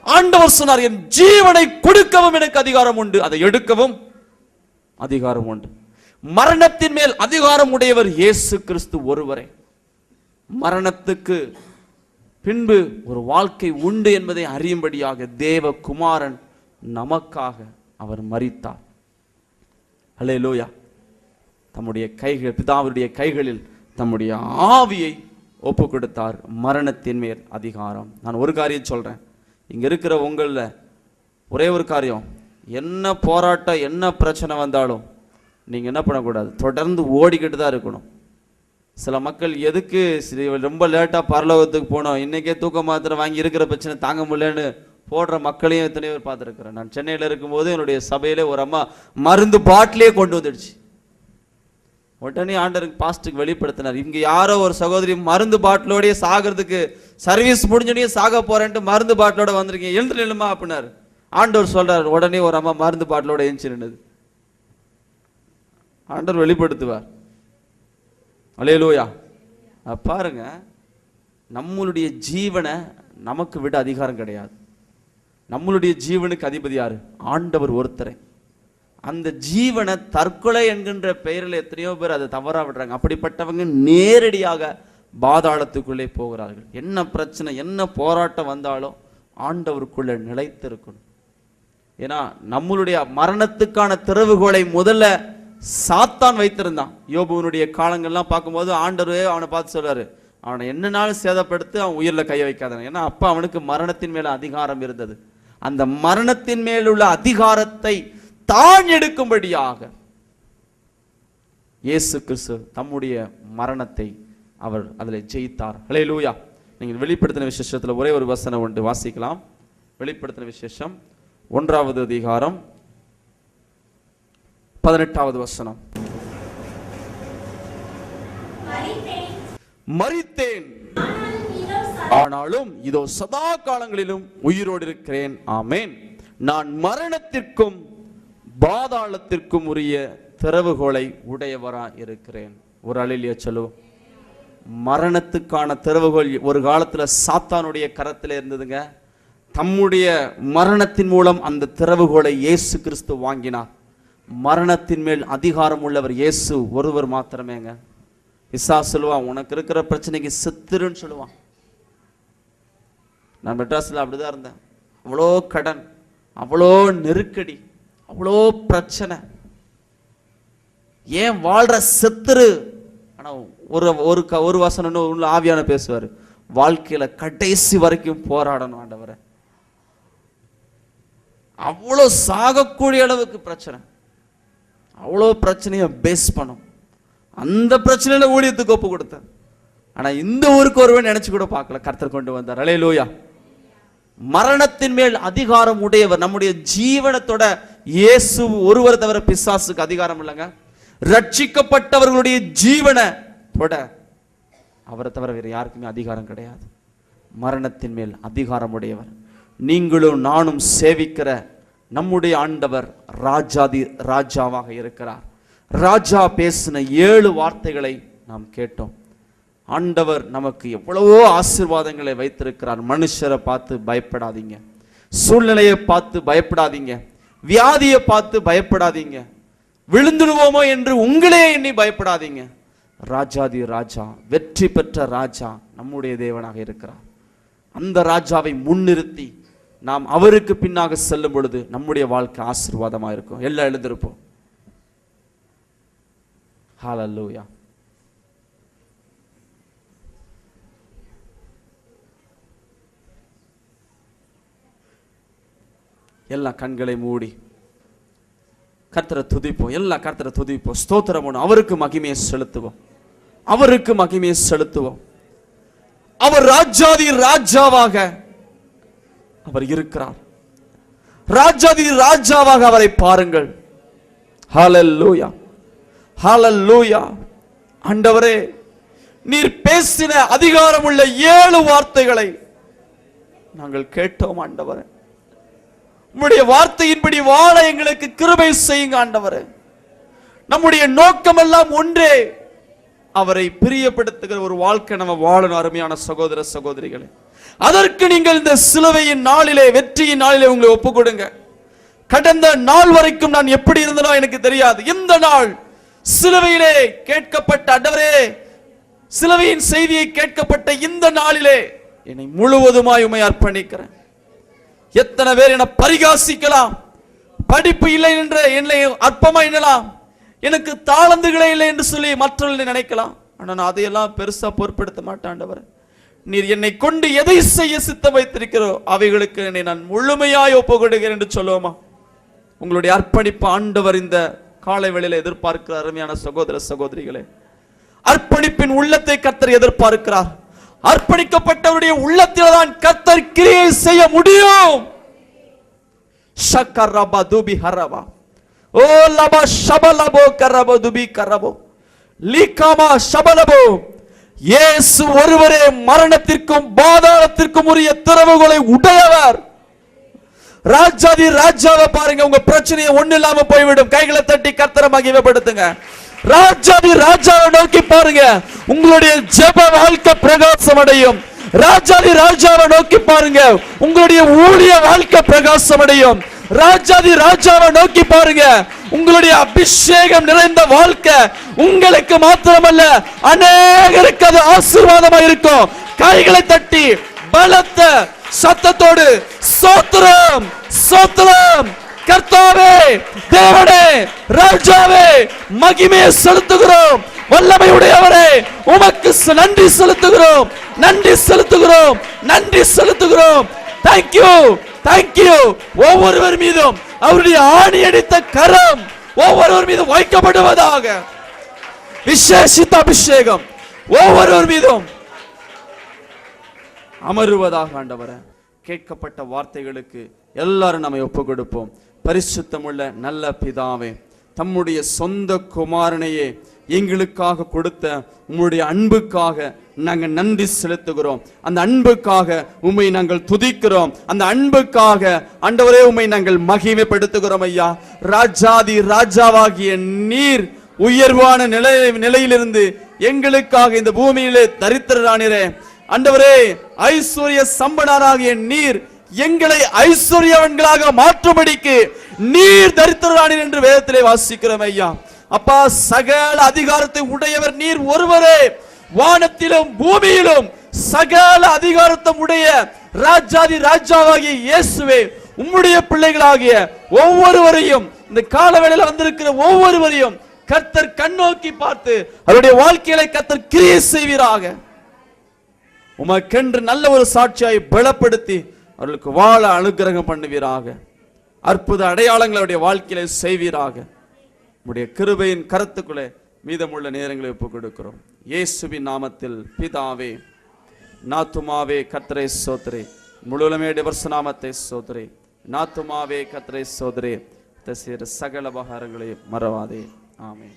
ஆண்டவர் சொன்னார், என் ஜீவனை கொடுக்கவும் எனக்கு அதிகாரம் உண்டு, அதை எடுக்கவும் அதிகாரம் உண்டு. மரணத்தின் மேல் அதிகாரம் உடையவர் இயேசு கிறிஸ்து ஒருவரே. மரணத்துக்கு பின்பு ஒரு வாழ்க்கை உண்டு என்பதை அறியும்படியாக தேவகுமாரன் நமக்காக அவர் மரித்தார். அல்லேலூயா. தம்முடைய கைகள், பிதாவுடைய கைகளில் தம்முடைய ஆவியை ஒப்பு கொடுத்தார். மரணத்தின் மேல் அதிகாரம். நான் ஒரு காரியம் சொல்றேன், இங்க இருக்கிற உங்கள ஒரே ஒரு காரியம், என்ன போராட்டம் என்ன பிரச்சனை வந்தாலும் நீங்க என்ன பண்ணக்கூடாது, தொடர்ந்து ஓடிக்கிட்டு தான் இருக்கணும். சில மக்கள் எதுக்கு ரொம்ப லேட்டா பரலோகத்துக்கு போனோம், இன்னைக்கே தூக்க மாத்திரை வாங்கி இருக்கிற பிரச்சனை தாங்க முடியலன்னு போடுற மக்களையும் எத்தனை பேர் பார்த்துருக்கிறேன். நான் சென்னையில் இருக்கும்போது என்னுடைய சபையிலே ஒரு அம்மா மருந்து பாட்டிலே கொண்டு வந்துடுச்சு. உடனே ஆண்டருக்கு பாஸ்ட்டுக்கு வெளிப்படுத்தினார், இங்க யாரோ ஒரு சகோதரி மருந்து பாட்டிலோடய சாகிறதுக்கு சர்வீஸ் முடிஞ்சோடனே சாக போறேன்ட்டு மருந்து பாட்டிலோட வந்திருக்கீங்க, எழுந்து நில்லுமா அப்படின்னாரு. ஆண்டவர் சொல்றாரு, உடனே ஒரு அம்மா மருந்து பாட்டிலோட எழுந்து நின்னுது. ஆண்டவர் வெளிப்படுத்துவார். அல்லேலூயா. பாருங்க, நம்மளுடைய ஜீவனை நமக்கு விட அதிகாரம் கிடையாது. நம்மளுடைய ஜீவனுக்கு அதிபதி யாரு? ஆண்டவர் ஒருத்தரை. அந்த ஜீவனை தற்கொலை என்கின்ற பெயரில் எத்தனையோ பேர் அதை தவறா விடுறாங்க. அப்படிப்பட்டவங்க நேரடியாக பாதாளத்துக்குள்ளே போகிறார்கள். என்ன பிரச்சனை என்ன போராட்டம் வந்தாலும் ஆண்டவருக்குள்ள நிலைத்திருக்கணும். ஏன்னா நம்மளுடைய மரணத்துக்கான திறவுகோலை முதல்ல சாத்தான் வைத்திருந்தான். யோபுவனுடைய காலங்கள்லாம் பார்க்கும்போது ஆண்டவரே அவனை பார்த்து சொல்றாரு, அவனை என்னன்னாலும் சேதப்படுத்தி அவன் உயிரில கைய வைக்காதவன். ஏன்னா அப்ப அவனுக்கு மரணத்தின் மேல அதிகாரம் இருந்தது. அந்த மரணத்தின் மேலுள்ள அதிகாரத்தை தான் எடுக்கும்படியாக இயேசு கிறிஸ்து தம்முடைய மரணத்தை அவர் அதில் ஜெயித்தார். ஹல்லேலூயா. நீங்கள் வெளிப்படுத்தின விசேஷத்தில் ஒரே ஒரு வசனம் உண்டு, வாசிக்கலாம். வெளிப்படுத்தின விசேஷம் 1வது அதிகாரம் 18வது வசனம். மரித்தேன், ஆனாலும் இதோ சதா காலங்களிலும் உயிரோடு இருக்கிறேன். ஆமேன். நான் மரணத்திற்கும் பாதாளத்திற்கும் உரிய திறவுகோலை உடையவரா இருக்கிறேன். ஒரு அல்லேலூயா சொல்லுவோம். மரணத்துக்கான திறவுகோல் ஒரு காலத்துல சாத்தானுடைய கரத்தில் இருந்ததுங்க. தம்முடைய மரணத்தின் மூலம் அந்த திறவுகோலை இயேசு கிறிஸ்து வாங்கினார். மரணத்தின் மேல் அதிகாரம் உள்ளவர் இயேசு ஒருவர் மாத்திரமேங்க. இசா சொல்லுவான், உனக்கு இருக்கிற பிரச்சனைக்கு செத்துருன்னு சொல்லுவான். நான் மெட்ராஸில் அப்படிதான் இருந்தேன். அவ்வளோ கடன், அவ்வளோ நெருக்கடி, அவ்வளோ பிரச்சனை. ஏன் வாழ்ற செத்துரு. ஆனா ஒரு வசனம் உள்ள ஆவியான பேசுவார், வாழ்க்கையில கடைசி வரைக்கும் போராடணும் ஆண்டவரை. அவ்வளோ சாகக்கூடிய அளவுக்கு பிரச்சனை, அவ்வளோ பிரச்சனையை பேஸ் பண்ணும். அந்த பிரச்சனையில ஊழியத்துக்கு ஒப்பு கொடுத்தேன். ஆனா இந்த ஊருக்கு ஒருவன் நினைச்சு கூட பார்க்கல, கர்த்தர் கொண்டு வந்தார். அல்லேலூயா. மரணத்தின் மேல் அதிகாரம் உடையவர். நம்முடைய ஜீவனத்தோட இயேசு ஒருவர் தவிர பிசாசுக்கு அதிகாரம் இல்லைங்க. ரட்சிக்கப்பட்டவர்களுடைய ஜீவனை தொட அவரை தவிர வேறு யாருக்குமே அதிகாரம் கிடையாது. மரணத்தின் மேல் அதிகாரம் உடையவர். நீங்களும் நானும் சேவிக்கிற நம்முடைய ஆண்டவர் ராஜாதி ராஜாவாக இருக்கிறார். ராஜா பேசின 7 வார்த்தைகளை நாம் கேட்டோம். ஆண்டவர் நமக்கு எவ்வளவோ ஆசீர்வாதங்களை வைத்திருக்கிறார். மனுஷரை பார்த்து பயப்படாதீங்க, சூழ்நிலையை பார்த்து பயப்படாதீங்க, வியாதியை பார்த்து பயப்படாதீங்க, விழுந்துடுவோமோ என்று உங்களே எண்ணி பயப்படாதீங்க. ராஜாதி ராஜா, வெற்றி பெற்ற ராஜா நம்முடைய தேவனாக இருக்கிறார். அந்த ராஜாவை முன்னிறுத்தி நாம் அவருக்கு பின்னாக செல்லும் பொழுது நம்முடைய வாழ்க்கை ஆசீர்வாதமா இருக்கும். எல்லாம் எழுந்திருப்போம். ஹல்லேலூயா. எல்லா கண்களை மூடி கர்த்தரை துதிப்போம். எல்லா கர்த்தரை துதிப்போம், ஸ்தோத்திரம் பண்ணுவோம். அவருக்கு மகிமையை செலுத்துவோம், அவருக்கு மகிமையை செலுத்துவோம். அவர் ராஜாதி ராஜாவாக அவர் இருக்கிறார். ராஜாதி ராஜாவாக அவரை பாருங்கள். ஹல்லேலூயா, ஹல்லேலூயா. ஆண்டவரே, நீர் பேசின அதிகாரமுள்ள 7 வார்த்தைகளை நாங்கள் கேட்டோம். ஆண்டவரே, உம்முடைய வார்த்தையின்படி வாழ எங்களுக்கு கிருபை செய்யுங்க. ஆண்டவரே, நம்முடைய நோக்கம் எல்லாம் ஒன்றே, அவரை பிரியப்படுத்துகிற ஒரு வாழ்க்கை நம்ம வாழணும். அருமையான சகோதர சகோதரிகளே, அதற்கு நீங்கள் இந்த சிலுவையின் நாளிலே, வெற்றியின் நாளிலே உங்களை ஒப்பு கொடுங்க. கடந்த நாள் வரைக்கும் நான் எப்படி இருந்தனோ எனக்கு தெரியாது. இந்த நாள் சிலுவையிலே கேட்கப்பட்ட, ஆண்டவரே, சிலுவையின் செய்தியை கேட்கப்பட்ட இந்த நாளிலே என்னை முழுவதுமாய் உம்மை அர்ப்பணிக்கிறேன். எத்தனை பேர் என்னை பரிகாசிக்கலாம், படிப்பு இல்லை என்று என்னை அற்பமா எண்ணலாம், எனக்கு தாளந்துகளே இல்லை என்று சொல்லி மற்றவர்கள் நினைக்கலாம். ஆனால் நான் அதையெல்லாம் பெருசா பொருட்படுத்த மாட்டேன். ஆண்டவரே, நீர் என்னை கொண்டு எதை செய்ய சித்தம் வைத்திருக்கிறோ அவைகளுக்கு என்னை நான் முழுமையாய் ஒப்புக்கொடுகிறேன் என்று சொல்லுவோமா? உங்களுடைய அர்ப்பணிப்பு ஆண்டவர் இந்த காலை வேளையில எதிர்பார்க்கிறார். அருமையான சகோதர சகோதரிகளே, அர்ப்பணிப்பின் உள்ளத்தை கர்த்தர் எதிர்பார்க்கிறார். அர்ப்பணிக்கப்பட்டவருடைய உள்ளத்தில் தான் கர்த்தர் கிரியை செய்ய முடியும். ஷக்கரபா துபி ஹரபா, ஓ லபா ஷபலபோ கரபோ துபி கரபோ லீகாமா ஷபலபோ. இயேசு ஒருவரே மரணத்திற்கும் பாதாளத்திற்கும் உரிய திறவுகளை உடையவர். ராஜாதி ராஜாவை பாருங்க. உங்க பிரச்சனையை ஒண்ணு இல்லாம போய்விடும். கைகளை தட்டி கர்த்தரை மகிமைப்படுத்துங்க. ராஜாதி ராஜாவை நோக்கி பாருங்க, உங்களுடைய ஜெப வாழ்க்கை பிரகாசம் அடையும். ராஜாதி ராஜாவை நோக்கி பாருங்க, உங்களுடைய ஊழிய வாழ்க்கை பிரகாசம் அடையும். ராஜாதி ராஜாவை நோக்கி பாருங்க, உங்களுடைய அபிஷேகம் நிறைந்த வாழ்க்கை உங்களுக்கு மாத்திரமல்ல அநேகருக்கு அது ஆசீர்வாதமா இருக்கும். கைகளை தட்டி பலத்த சத்தத்தோடு ஸ்தோத்திரம் ஸ்தோத்திரம். கர்த்தாவே, தேவனே, ராஜாவே, மகிமையை செலுத்துகிறோம். வல்லமை உடையவரே, உமக்கு நன்றி செலுத்துகிறோம், நன்றி செலுத்துகிறோம், நன்றி செலுத்துகிறோம். Thank you, thank you. ஒவ்வொருவர் மீதும் அவருடைய ஆணி அடித்த கரம் ஒவ்வொருவர் மீதும் வைக்கப்படுவதாக. விசேஷித்த அபிஷேகம் ஒவ்வொருவர் மீதும் அமருவதாக. ஆண்டவரே, கேட்கப்பட்ட வார்த்தைகளுக்கு எல்லாரும் நம்மை ஒப்பு கொடுப்போம். பரிசுத்தமுள்ள நல்ல பிதாவே, தம்முடைய சொந்த குமாரனையே எங்களுக்காக கொடுத்த உம்முடைய அன்புக்காக நாங்கள் நன்றி செலுத்துகிறோம். அந்த அன்புக்காக உம்மை நாங்கள் துதிக்கிறோம். அந்த அன்புக்காக ஆண்டவரே உம்மை நாங்கள் மகிமைப்படுத்துகிறோம். ஐயா, ராஜாதி ராஜாவாகிய நீர் உயர்வான நிலையிலிருந்து எங்களுக்காக இந்த பூமியிலே தரித்திரரானீரே. ஆண்டவரே, ஐஸ்வர்ய சம்பனராகிய நீர் எங்களை ஐஸ்வர்யவன்களாக மாற்றும்படிக்கு நீர் தரித்திரரானீர் என்று வேதத்திலே வாசிக்கிறோம். ஐயா, அப்பா, சகல அதிகாரத்தை உடையவர் நீர் ஒருவரே. வானத்திலும் பூமியிலும் சகல அதிகாரத்தை உடைய ராஜாதி ராஜாவாகிய இயேசுவே, உம்முடைய பிள்ளைகளாகிய ஒவ்வொருவரையும், இந்த காலவேளையில் வந்திருக்கிற ஒவ்வொருவரையும் கர்த்தர் கண்ணோக்கி பார்த்து அவருடைய வாழ்க்கையில கர்த்தர் கிரியை செய்வீராக. உமக்கென்று நல்ல ஒரு சாட்சியாய் பலப்படுத்தி அவர்களுக்கு வாழ அனுக்கிரகம் பண்ணுவீராக. அற்புத அடையாளங்களுடைய வாழ்க்கையில செய்வீராக. உம்முடைய கிருபையின் கரத்துக்குள்ளே மீதமுள்ள நேரங்களை ஒப்புக் கொடுக்கிறோம். இயேசுவின் நாமத்தில் பிதாவே. நாத்துமாவே கர்த்தரை ஸ்தோத்திரே, முழுவதுமே நாமத்தை ஸ்தோத்திரே. நாத்துமாவே கர்த்தரை ஸ்தோத்திரே, சகல உபகாரங்களை மறவாதே. ஆமென்.